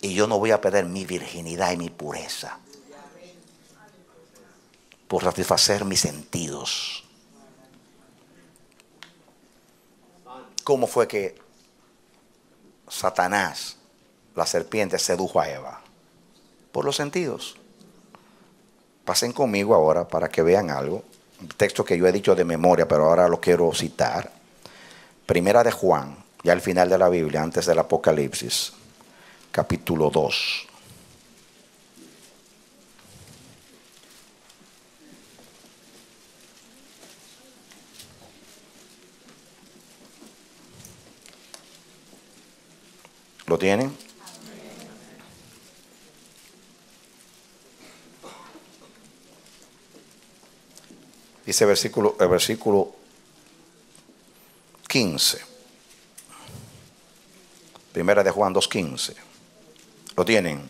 Y yo no voy a perder mi virginidad y mi pureza por satisfacer mis sentidos. ¿Cómo fue que Satanás, la serpiente, sedujo a Eva? Por los sentidos. Pasen conmigo ahora para que vean algo. Un texto que yo he dicho de memoria, pero ahora lo quiero citar. Primera de Juan, ya al final de la Biblia, antes del Apocalipsis, capítulo 2. ¿Lo tienen? Dice el versículo 15. Primera de Juan 2:15. ¿Lo tienen?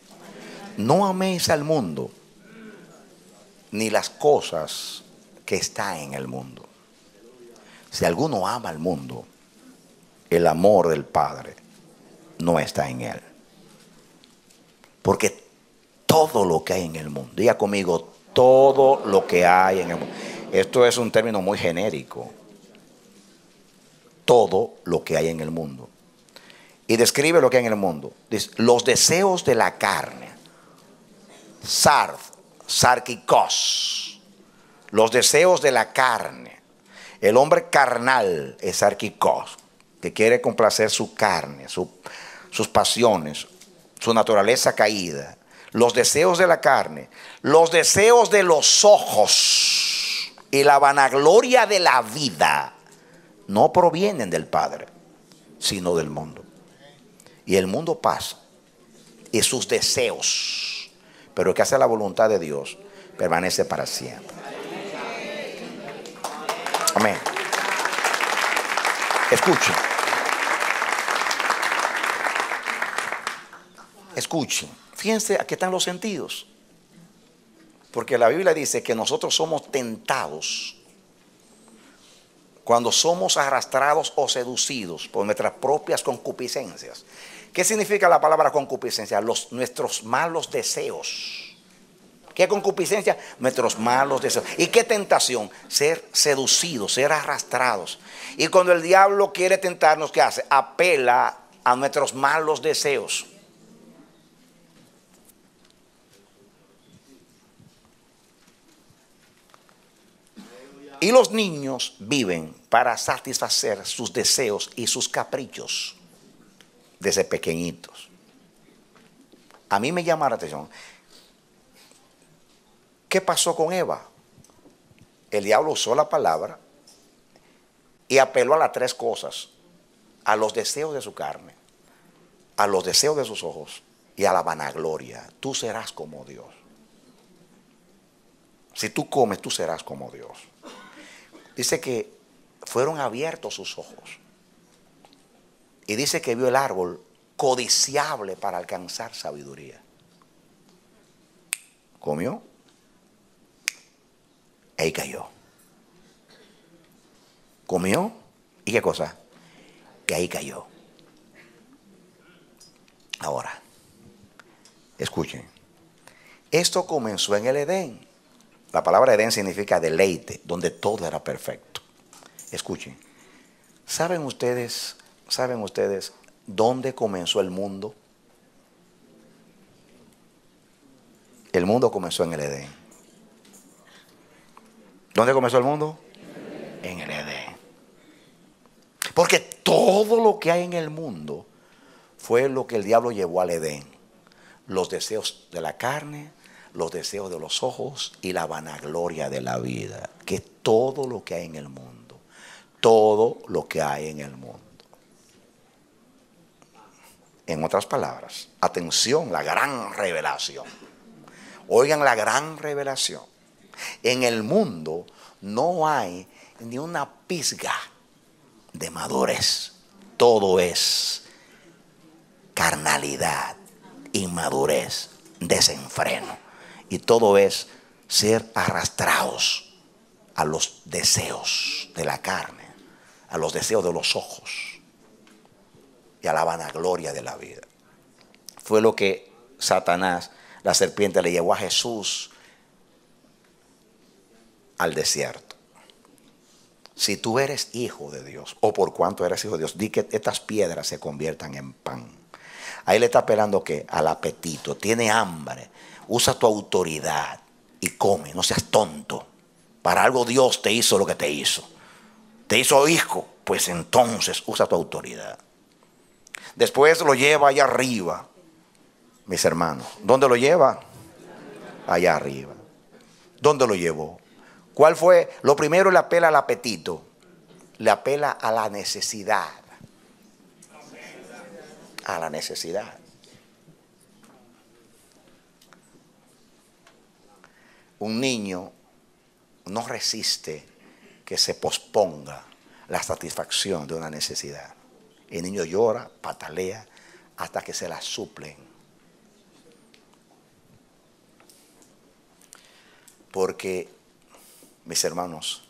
No améis al mundo, ni las cosas que están en el mundo. Si alguno ama al mundo, el amor del Padre no está en él. Porque todo lo que hay en el mundo, diga conmigo, todo lo que hay en el mundo. Esto es un término muy genérico. Todo lo que hay en el mundo. Y describe lo que hay en el mundo. Dice, los deseos de la carne. Sarkikos. Los deseos de la carne. El hombre carnal es sarkikos, que quiere complacer su carne, sus pasiones, su naturaleza caída. Los deseos de la carne. Los deseos de los ojos. Y la vanagloria de la vida no provienen del Padre, sino del mundo. Y el mundo pasa, y sus deseos, pero el que hace la voluntad de Dios permanece para siempre. Amén. Escuchen. Escuchen. Fíjense, aquí están los sentidos. Porque la Biblia dice que nosotros somos tentados cuando somos arrastrados o seducidos por nuestras propias concupiscencias. ¿Qué significa la palabra concupiscencia? Nuestros malos deseos. ¿Qué concupiscencia? Nuestros malos deseos. ¿Y qué tentación? Ser seducidos, ser arrastrados. Y cuando el diablo quiere tentarnos, ¿qué hace? Apela a nuestros malos deseos. Y los niños viven para satisfacer sus deseos y sus caprichos desde pequeñitos. A mí me llama la atención. ¿Qué pasó con Eva? El diablo usó la palabra y apeló a las tres cosas: a los deseos de su carne, a los deseos de sus ojos y a la vanagloria. Tú serás como Dios. Si tú comes, tú serás como Dios. Dice que fueron abiertos sus ojos. Y dice que vio el árbol codiciable para alcanzar sabiduría. Comió. Ahí cayó. Comió. ¿Y qué cosa? Y ahí cayó. Ahora, escuchen. Esto comenzó en el Edén. La palabra Edén significa deleite, donde todo era perfecto. Escuchen. ¿Saben ustedes dónde comenzó el mundo? El mundo comenzó en el Edén. ¿Dónde comenzó el mundo? En el Edén. Porque todo lo que hay en el mundo fue lo que el diablo llevó al Edén. Los deseos de la carne, los deseos de los ojos y la vanagloria de la vida. Que todo lo que hay en el mundo, todo lo que hay en el mundo. En otras palabras, atención, la gran revelación. Oigan la gran revelación. En el mundo no hay ni una pizca de madurez. Todo es carnalidad, inmadurez, desenfreno. Y todo es ser arrastrados a los deseos de la carne, a los deseos de los ojos y a la vanagloria de la vida. Fue lo que Satanás, la serpiente, le llevó a Jesús al desierto. Si tú eres hijo de Dios, o por cuanto eres hijo de Dios, di que estas piedras se conviertan en pan. Ahí le está apelando ¿qué? Al apetito. Tiene hambre. Usa tu autoridad y come. No seas tonto. Para algo Dios te hizo lo que te hizo. Te hizo hijo. Pues entonces usa tu autoridad. Después lo lleva allá arriba. Mis hermanos. ¿Dónde lo lleva? Allá arriba. ¿Dónde lo llevó? ¿Cuál fue? Lo primero, le apela al apetito. Le apela a la necesidad. A la necesidad. Un niño no resiste que se posponga la satisfacción de una necesidad. El niño llora, patalea, hasta que se la suplen. Porque, mis hermanos,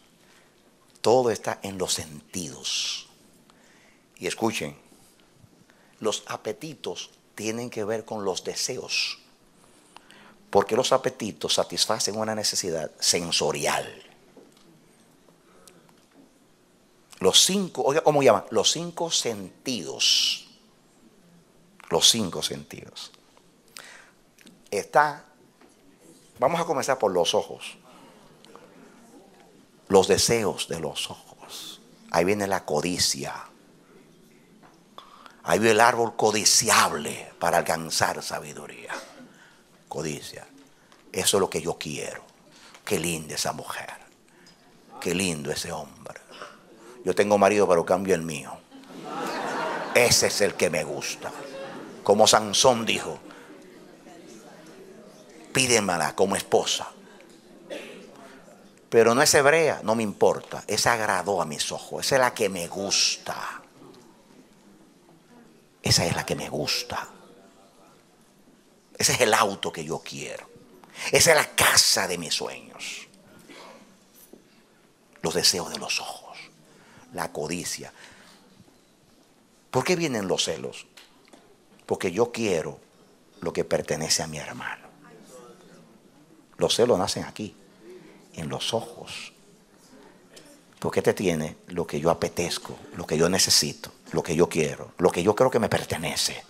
todo está en los sentidos. Y escuchen, los apetitos tienen que ver con los deseos. Porque los apetitos satisfacen una necesidad sensorial. Los cinco, oiga, ¿cómo llaman? Los cinco sentidos. Los cinco sentidos. Vamos a comenzar por los ojos. Los deseos de los ojos. Ahí viene la codicia. Ahí viene el árbol codiciable para alcanzar sabiduría. Codicia. Eso es lo que yo quiero. Qué linda esa mujer. Qué lindo ese hombre. Yo tengo marido, pero cambio el mío. Ese es el que me gusta. Como Sansón dijo, pídemela como esposa. Pero no es hebrea, no me importa. Esa agradó a mis ojos. Esa es la que me gusta. Esa es la que me gusta. Ese es el auto que yo quiero. Esa es la casa de mis sueños. Los deseos de los ojos. La codicia. ¿Por qué vienen los celos? Porque yo quiero lo que pertenece a mi hermano. Los celos nacen aquí, en los ojos. Porque este tiene lo que yo apetezco, lo que yo necesito, lo que yo quiero, lo que yo creo que me pertenece.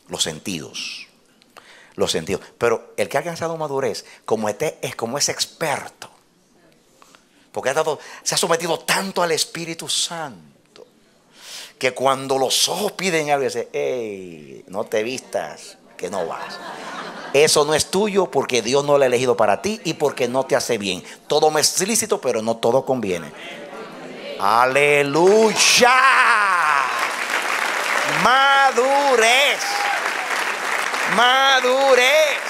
Los sentidos. Los sentidos. Pero el que ha alcanzado madurez, como este, es como ese experto. Porque se ha sometido tanto al Espíritu Santo, que cuando los ojos piden algo, dice, hey, no te vistas, que no vas. Eso no es tuyo porque Dios no lo ha elegido para ti y porque no te hace bien. Todo me es lícito, pero no todo conviene. Aleluya. Madurez. Madurez.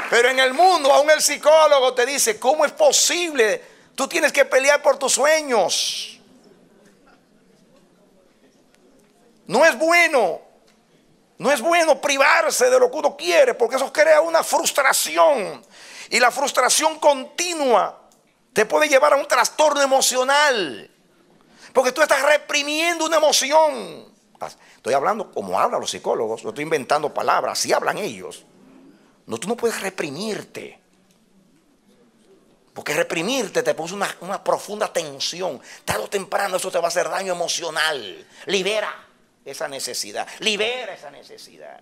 Pero en el mundo aún el psicólogo te dice, ¿cómo es posible? Tú tienes que pelear por tus sueños. No es bueno. No es bueno privarse de lo que uno quiere, porque eso crea una frustración. Y la frustración continua te puede llevar a un trastorno emocional. Porque tú estás reprimiendo una emoción. Estoy hablando como hablan los psicólogos. No estoy inventando palabras, así hablan ellos. No, tú no puedes reprimirte. Porque reprimirte te puso una profunda tensión. Tarde o temprano eso te va a hacer daño emocional. Libera esa necesidad. Libera esa necesidad.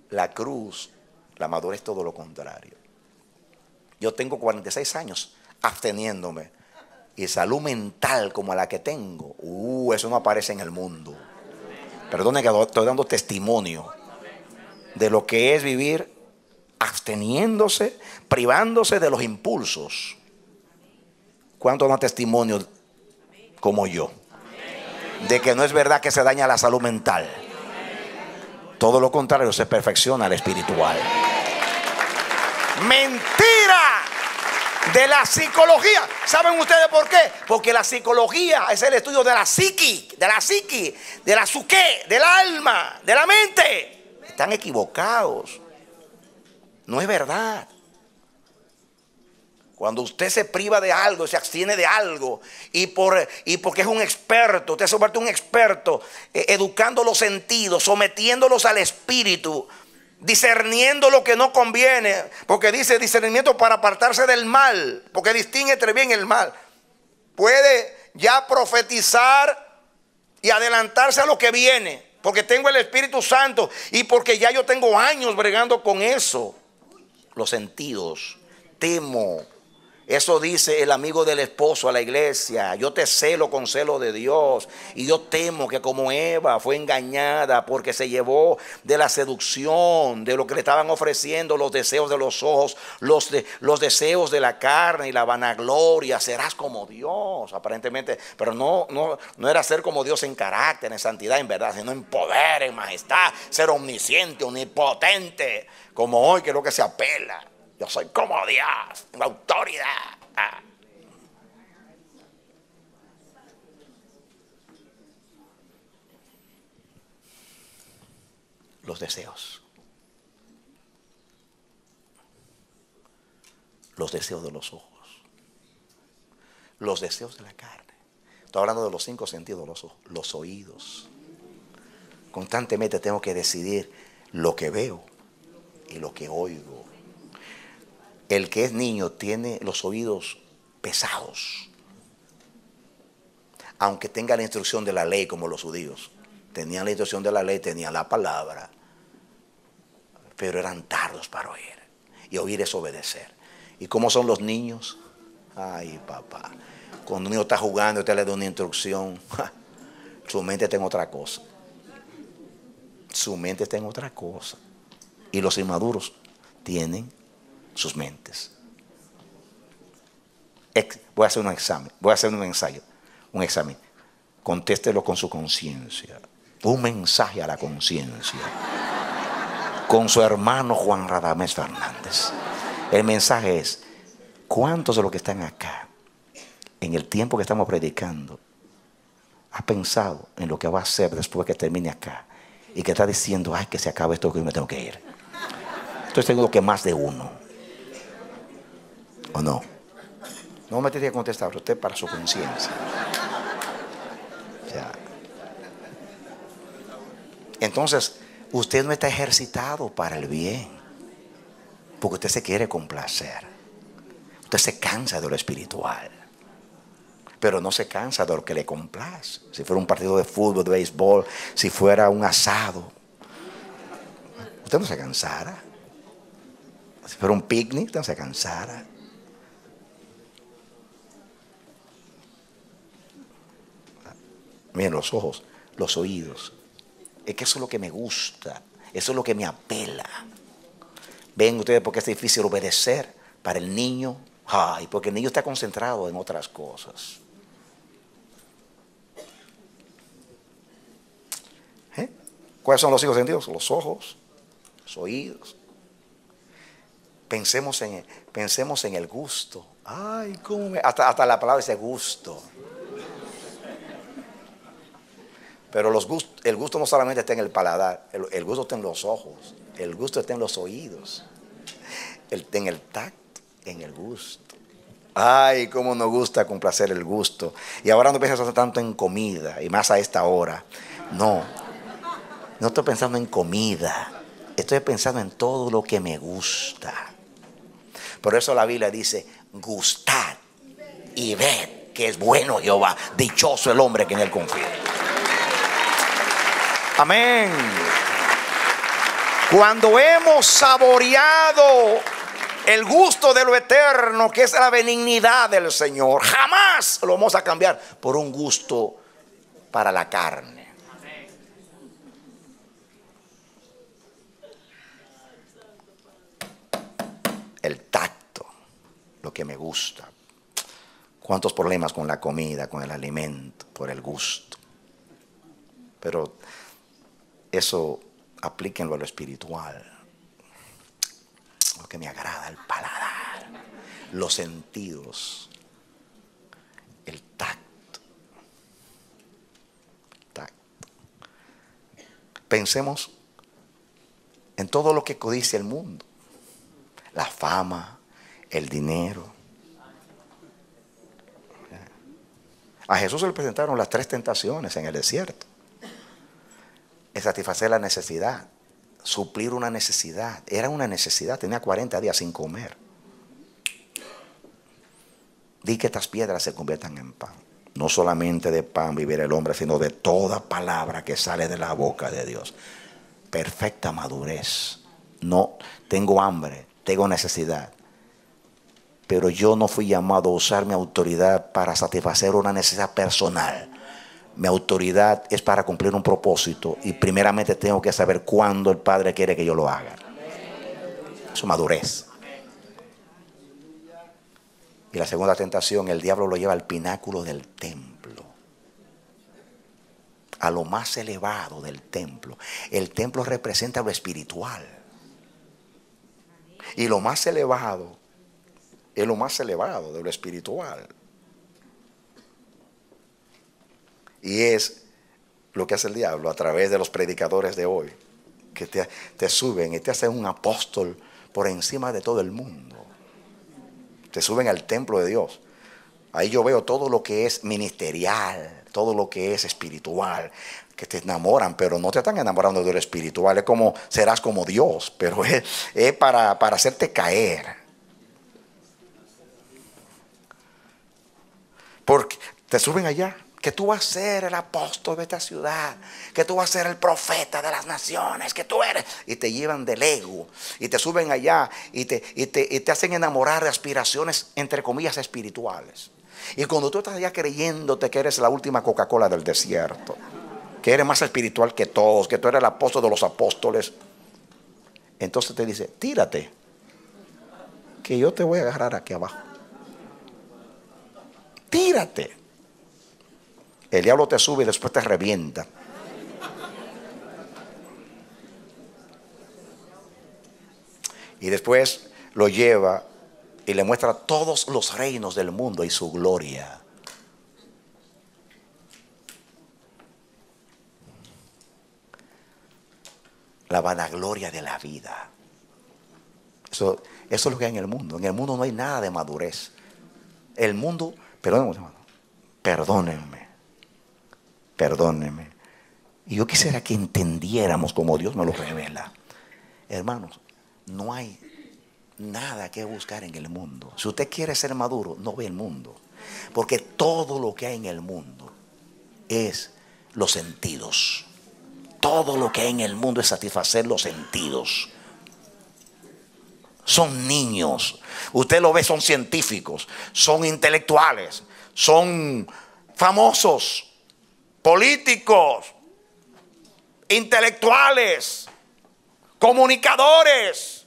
La cruz, la madurez es todo lo contrario. Yo tengo 46 años absteniéndome. Y salud mental como la que tengo, eso no aparece en el mundo. Perdone que estoy dando testimonio de lo que es vivir absteniéndose, privándose de los impulsos. ¿Cuántos dan testimonio como yo? De que no es verdad que se daña la salud mental. Todo lo contrario, se perfecciona el espiritual. Mentira de la psicología. ¿Saben ustedes por qué? Porque la psicología es el estudio de la psique, de la psique, del alma, de la mente. Están equivocados. No es verdad. Cuando usted se priva de algo, se abstiene de algo, y porque es un experto, usted se vuelve un experto, educando los sentidos, sometiéndolos al espíritu, discerniendo lo que no conviene, porque dice discernimiento para apartarse del mal, porque distingue entre bien y el mal. Puede ya profetizar y adelantarse a lo que viene, porque tengo el Espíritu Santo y porque ya yo tengo años bregando con eso. Los sentidos, temo. Eso dice el amigo del esposo a la iglesia. Yo te celo con celo de Dios. Y yo temo que como Eva fue engañada porque se llevó de la seducción, de lo que le estaban ofreciendo, los deseos de los ojos, los deseos de la carne y la vanagloria. Serás como Dios, aparentemente. Pero no era ser como Dios en carácter, en santidad, en verdad, sino en poder, en majestad, ser omnisciente, omnipotente, como hoy, que es lo que se apela. Yo soy como Dios, tengo autoridad. Los deseos. Los deseos de los ojos. Los deseos de la carne. Estoy hablando de los 5 sentidos, los ojos, los oídos. Constantemente tengo que decidir lo que veo y lo que oigo. El que es niño tiene los oídos pesados, aunque tenga la instrucción de la ley como los judíos. Tenían la instrucción de la ley, tenían la palabra, pero eran tardos para oír. Y oír es obedecer. ¿Y cómo son los niños? Ay, papá, cuando un niño está jugando y usted le da una instrucción, Su mente está en otra cosa. Su mente está en otra cosa. Y los inmaduros tienen sus mentes. Voy a hacer un examen. Voy a hacer un ensayo. Un examen. Contéstelo con su conciencia. Un mensaje a la conciencia. Con su hermano Juan Radamés Fernández. El mensaje es: ¿cuántos de los que están acá, en el tiempo que estamos predicando, ha pensado en lo que va a hacer después que termine acá? Y que está diciendo: ay, que se acabe esto, que yo me tengo que ir. Estoy seguro que más de uno. ¿O no? No me tiene que contestar usted para su conciencia. O sea, entonces, usted no está ejercitado para el bien, porque usted se quiere complacer. Usted se cansa de lo espiritual, pero no se cansa de lo que le complace. Si fuera un partido de fútbol, de béisbol, si fuera un asado, usted no se cansara. Si fuera un picnic, usted no se cansara. Miren, los ojos, los oídos. Es que eso es lo que me gusta. Eso es lo que me apela. Ven ustedes por qué es difícil obedecer para el niño. Ay, porque el niño está concentrado en otras cosas. ¿Cuáles son los cinco sentidos? Los ojos, los oídos. Pensemos en el gusto. Ay, cómo hasta la palabra dice gusto. Pero el gusto no solamente está en el paladar, el gusto está en los ojos, el gusto está en los oídos, en el tacto, en el gusto. Ay, cómo nos gusta complacer el gusto. Y ahora no piensas tanto en comida, y más a esta hora. No estoy pensando en comida, estoy pensando en todo lo que me gusta. Por eso la Biblia dice: gustad y ved que es bueno Jehová, dichoso el hombre que en él confía. Amén. Cuando hemos saboreado el gusto de lo eterno, que es la benignidad del Señor, jamás lo vamos a cambiar por un gusto para la carne. El tacto, lo que me gusta. ¿Cuántos problemas con la comida, con el alimento, por el gusto? Pero eso aplíquenlo a lo espiritual. Lo que me agrada, el paladar, los sentidos, el tacto. Pensemos en todo lo que codicia el mundo. La fama, el dinero. A Jesús se le presentaron las 3 tentaciones en el desierto. Es satisfacer la necesidad, suplir una necesidad. Era una necesidad, tenía 40 días sin comer. Di que estas piedras se conviertan en pan. No solamente de pan vivirá el hombre, sino de toda palabra que sale de la boca de Dios. Perfecta madurez. No tengo hambre, tengo necesidad. Pero yo no fui llamado a usar mi autoridad para satisfacer una necesidad personal. Mi autoridad es para cumplir un propósito, y primeramente tengo que saber cuándo el Padre quiere que yo lo haga. Su madurez. Y la segunda tentación, el diablo lo lleva al pináculo del templo, a lo más elevado del templo. El templo representa lo espiritual, y lo más elevado es lo más elevado de lo espiritual. Y es lo que hace el diablo a través de los predicadores de hoy, que te suben y te hacen un apóstol por encima de todo el mundo. Te suben al templo de Dios. Ahí yo veo todo lo que es ministerial, todo lo que es espiritual, que te enamoran, pero no te están enamorando de lo espiritual. Es como, serás como Dios, pero es para hacerte caer. Porque te suben allá, que tú vas a ser el apóstol de esta ciudad, que tú vas a ser el profeta de las naciones, que tú eres, y te llevan del ego, y te suben allá, y te hacen enamorar de aspiraciones, entre comillas, espirituales. Y cuando tú estás allá creyéndote que eres la última Coca-Cola del desierto, que eres más espiritual que todos, que tú eres el apóstol de los apóstoles. Entonces te dice, tírate, que yo te voy a agarrar aquí abajo. Tírate. El diablo te sube y después te revienta. Y después lo lleva y le muestra todos los reinos del mundo y su gloria. La vanagloria de la vida. Eso es lo que hay en el mundo. En el mundo no hay nada de madurez. El mundo, perdónenme. Y yo quisiera que entendiéramos como Dios me lo revela. Hermanos, no hay nada que buscar en el mundo. Si usted quiere ser maduro, no ve el mundo. Porque todo lo que hay en el mundo es los sentidos. Todo lo que hay en el mundo es satisfacer los sentidos. Son niños. Usted lo ve, son científicos, son intelectuales, son famosos, políticos, intelectuales, comunicadores,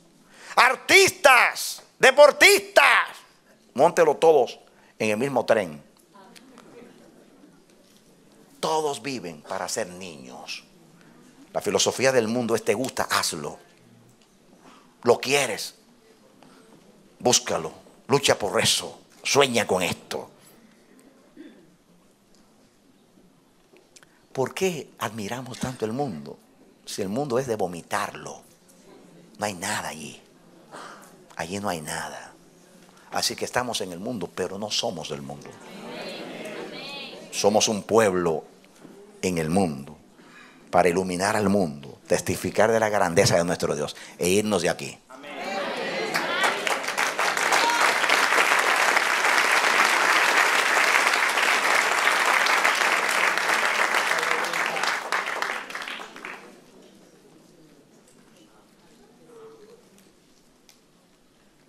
artistas, deportistas. Móntelo todos en el mismo tren. Todos viven para ser niños. La filosofía del mundo es: te gusta, hazlo. Lo quieres, búscalo, lucha por eso, sueña con esto. ¿Por qué admiramos tanto el mundo? Si el mundo es de vomitarlo. No hay nada allí. Allí no hay nada. Así que estamos en el mundo, pero no somos del mundo. Somos un pueblo en el mundo, para iluminar al mundo, testificar de la grandeza de nuestro Dios e irnos de aquí.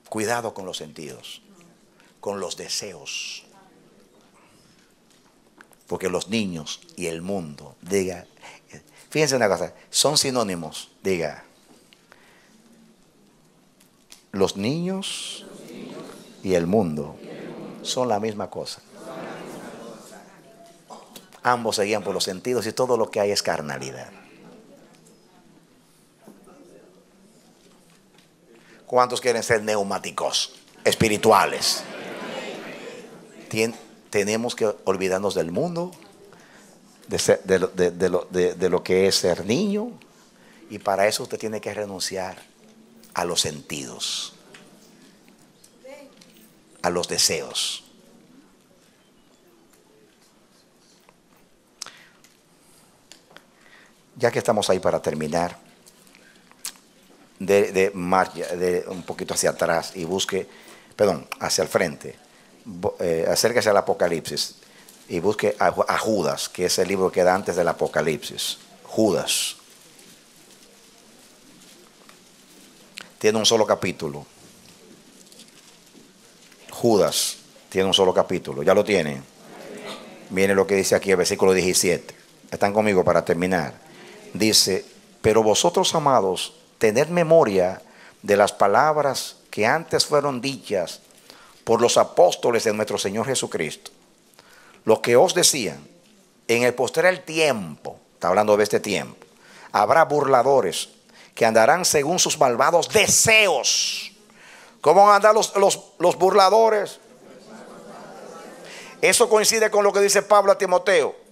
Cuidado con los sentidos, con los deseos. Porque los niños y el mundo, diga, fíjense una cosa, son sinónimos, diga. Los niños y el mundo son la misma cosa. Ambos se guían por los sentidos y todo lo que hay es carnalidad. ¿Cuántos quieren ser neumáticos espirituales? Tenemos que olvidarnos del mundo, de lo que es ser niño, y para eso usted tiene que renunciar a los sentidos, a los deseos. Ya que estamos ahí para terminar, de un poquito hacia atrás y busque, hacia el frente, acérquese al Apocalipsis y busque a Judas, que es el libro que da antes del Apocalipsis. Judas tiene un solo capítulo. Judas tiene un solo capítulo. ¿Ya lo tienen? Miren lo que dice aquí el versículo 17. ¿Están conmigo para terminar? Dice: pero vosotros, amados, tened memoria de las palabras que antes fueron dichas por los apóstoles de nuestro Señor Jesucristo, lo que os decían: en el postrer tiempo, está hablando de este tiempo, habrá burladores que andarán según sus malvados deseos. ¿Cómo van a andar los burladores? Eso coincide con lo que dice Pablo a Timoteo.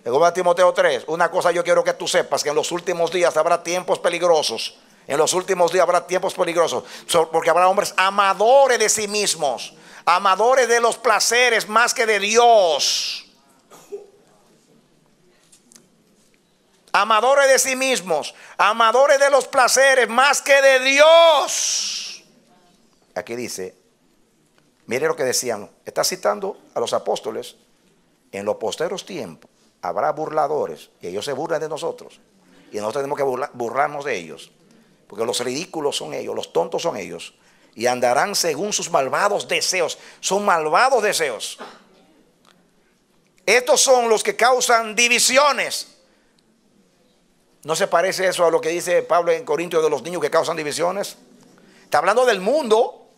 En Timoteo 3, una cosa yo quiero que tú sepas: que en los últimos días habrá tiempos peligrosos. En los últimos días habrá tiempos peligrosos, porque habrá hombres amadores de sí mismos, amadores de los placeres más que de Dios. Amadores de sí mismos, amadores de los placeres más que de Dios. Aquí dice, mire lo que decían, está citando a los apóstoles: en los posteros tiempos habrá burladores, y ellos se burlan de nosotros, y nosotros tenemos que burlarnos de ellos, porque los ridículos son ellos, los tontos son ellos, y andarán según sus malvados deseos. Son malvados deseos. Estos son los que causan divisiones. ¿No se parece eso a lo que dice Pablo en Corintios de los niños que causan divisiones? Está hablando del mundo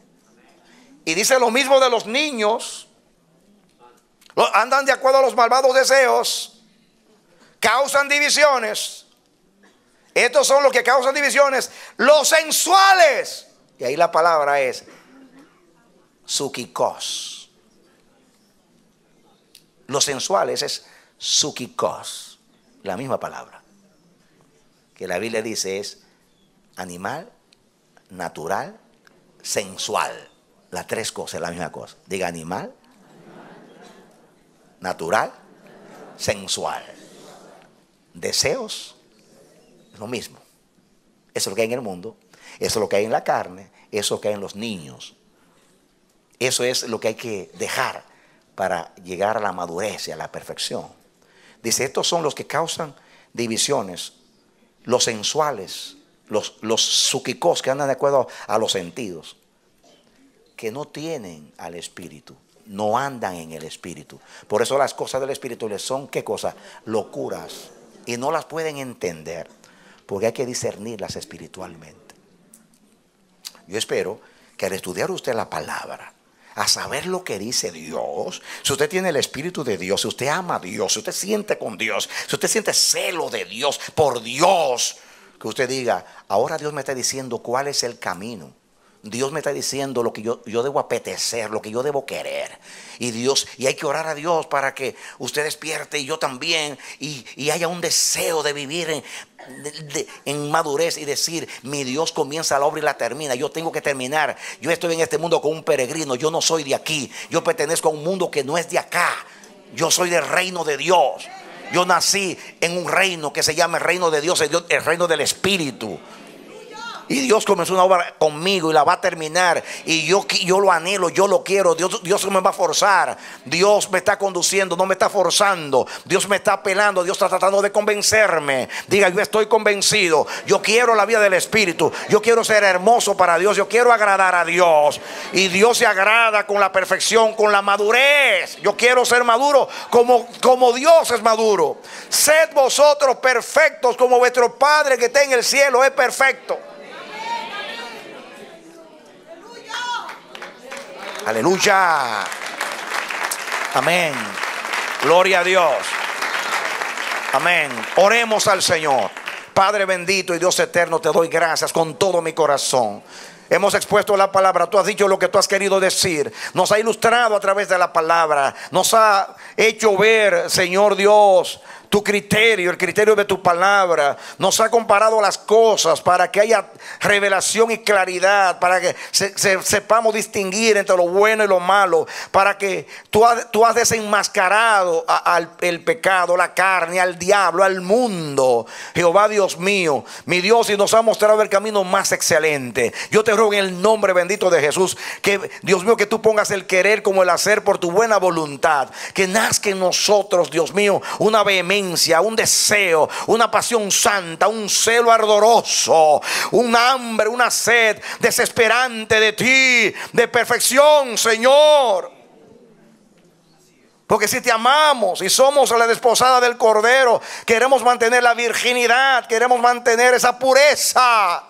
y dice lo mismo de los niños. Andan de acuerdo a los malvados deseos, causan divisiones. Estos son los que causan divisiones, los sensuales. Y ahí la palabra es sukikos. Los sensuales es sukikos, la misma palabra que la Biblia dice es animal, natural, sensual. Las tres cosas, la misma cosa. Diga animal, natural, sensual. Deseos, es lo mismo. Eso es lo que hay en el mundo, eso es lo que hay en la carne, eso es lo que hay en los niños. Eso es lo que hay que dejar para llegar a la madurez y a la perfección. Dice, estos son los que causan divisiones, los sensuales, los sukikos que andan de acuerdo a los sentidos, que no tienen al Espíritu, no andan en el Espíritu. Por eso las cosas del Espíritu les son, ¿qué cosa? Locuras. Y no las pueden entender, porque hay que discernirlas espiritualmente. Yo espero que al estudiar usted la palabra, a saber lo que dice Dios, si usted tiene el Espíritu de Dios, si usted ama a Dios, si usted siente con Dios, si usted siente celo de Dios, por Dios, que usted diga, ahora Dios me está diciendo cuál es el camino. Dios me está diciendo lo que yo debo apetecer, lo que yo debo querer. Y hay que orar a Dios para que usted despierte y yo también. Y haya un deseo de vivir en madurez y decir, mi Dios comienza la obra y la termina. Yo tengo que terminar. Yo estoy en este mundo como un peregrino. Yo no soy de aquí. Yo pertenezco a un mundo que no es de acá. Yo soy del reino de Dios. Yo nací en un reino que se llama el reino de Dios, el reino del Espíritu. Y Dios comenzó una obra conmigo y la va a terminar. Y yo lo anhelo, yo lo quiero. Dios no me va a forzar. Dios me está conduciendo, no me está forzando. Dios me está apelando, Dios está tratando de convencerme. Diga, yo estoy convencido. Yo quiero la vida del Espíritu. Yo quiero ser hermoso para Dios. Yo quiero agradar a Dios. Y Dios se agrada con la perfección, con la madurez. Yo quiero ser maduro como Dios es maduro. Sed vosotros perfectos como vuestro Padre que está en el cielo es perfecto. Aleluya. Amén. Gloria a Dios. Amén. Oremos al Señor. Padre bendito y Dios eterno, te doy gracias con todo mi corazón. Hemos expuesto la palabra, tú has dicho lo que tú has querido decir. Nos ha ilustrado a través de la palabra. Nos ha hecho ver, Señor Dios, tu criterio, el criterio de tu palabra. Nos ha comparado las cosas para que haya revelación y claridad, para que sepamos distinguir entre lo bueno y lo malo, para que tú has desenmascarado el pecado, la carne, al diablo, al mundo. Jehová Dios mío, mi Dios, y nos ha mostrado el camino más excelente. Yo te ruego en el nombre bendito de Jesús que, Dios mío, que tú pongas el querer como el hacer por tu buena voluntad, que nazca en nosotros, Dios mío, una vehemencia, un deseo, una pasión santa, un celo ardoroso, un hambre, una sed desesperante de ti, de perfección, Señor. Porque si te amamos y somos la desposada del Cordero, queremos mantener la virginidad, queremos mantener esa pureza,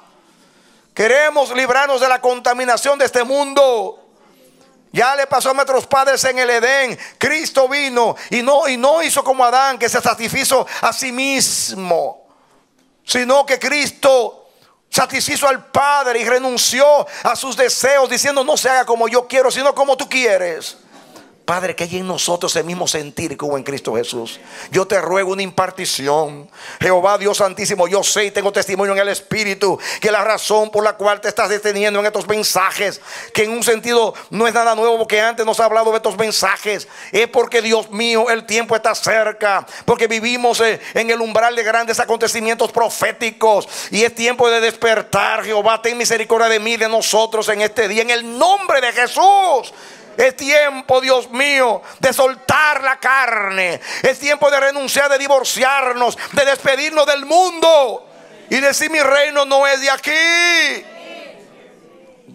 queremos librarnos de la contaminación de este mundo. Ya le pasó a nuestros padres en el Edén. Cristo vino y no hizo como Adán, que se satisfizo a sí mismo, sino que Cristo satisfizo al Padre y renunció a sus deseos, diciendo, no se haga como yo quiero, sino como tú quieres. Padre, que hay en nosotros el mismo sentir que hubo en Cristo Jesús. Yo te ruego una impartición. Jehová Dios Santísimo, yo sé y tengo testimonio en el Espíritu que la razón por la cual te estás deteniendo en estos mensajes, que en un sentido no es nada nuevo, porque antes nos ha hablado de estos mensajes, es porque, Dios mío, el tiempo está cerca, porque vivimos en el umbral de grandes acontecimientos proféticos y es tiempo de despertar. Jehová, ten misericordia de mí, de nosotros en este día, en el nombre de Jesús. Es tiempo, Dios mío, de soltar la carne. Es tiempo de renunciar, de divorciarnos, de despedirnos del mundo y decir, mi reino no es de aquí.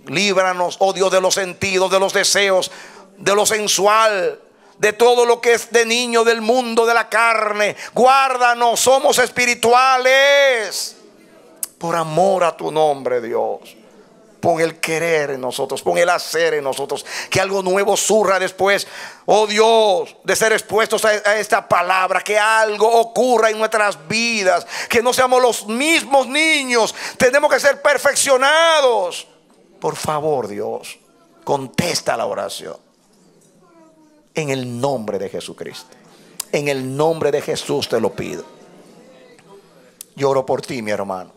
Líbranos, oh Dios, de los sentidos, de los deseos, de lo sensual, de todo lo que es de niño, del mundo, de la carne. Guárdanos, somos espirituales. Por amor a tu nombre, Dios. Pon el querer en nosotros, pon el hacer en nosotros. Que algo nuevo surja después, oh Dios, de ser expuestos a esta palabra. Que algo ocurra en nuestras vidas. Que no seamos los mismos niños. Tenemos que ser perfeccionados. Por favor, Dios, contesta la oración. En el nombre de Jesucristo. En el nombre de Jesús te lo pido. Lloro por ti, mi hermano.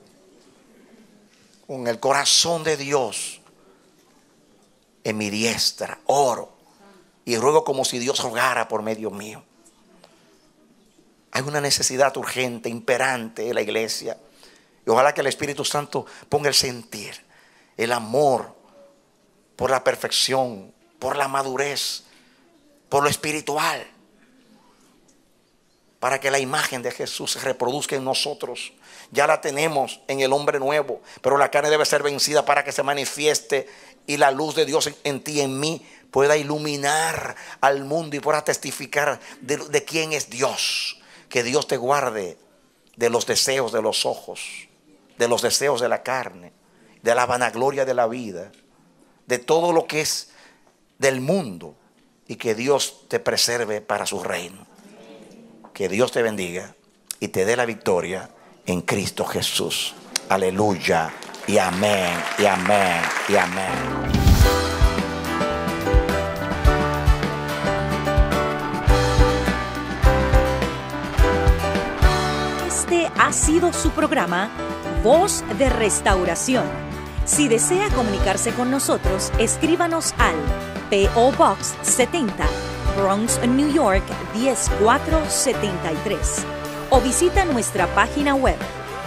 Con el corazón de Dios en mi diestra, oro y ruego como si Dios rogara por medio mío. Hay una necesidad urgente, imperante en la iglesia. Y ojalá que el Espíritu Santo ponga el sentir, el amor por la perfección, por la madurez, por lo espiritual, para que la imagen de Jesús se reproduzca en nosotros. Ya la tenemos en el hombre nuevo, pero la carne debe ser vencida para que se manifieste y la luz de Dios en ti, en mí, pueda iluminar al mundo y pueda testificar de quién es Dios. Que Dios te guarde de los deseos de los ojos, de los deseos de la carne, de la vanagloria de la vida, de todo lo que es del mundo, y que Dios te preserve para su reino. Que Dios te bendiga y te dé la victoria en Cristo Jesús. Aleluya y amén y amén y amén. Este ha sido su programa Voz de Restauración. Si desea comunicarse con nosotros, escríbanos al P.O. Box 70, Bronx, New York 10473. O visita nuestra página web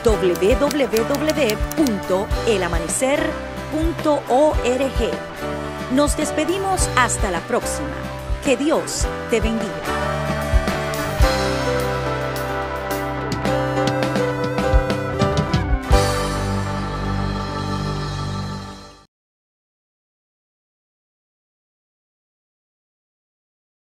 www.elamanecer.org. Nos despedimos hasta la próxima. Que Dios te bendiga.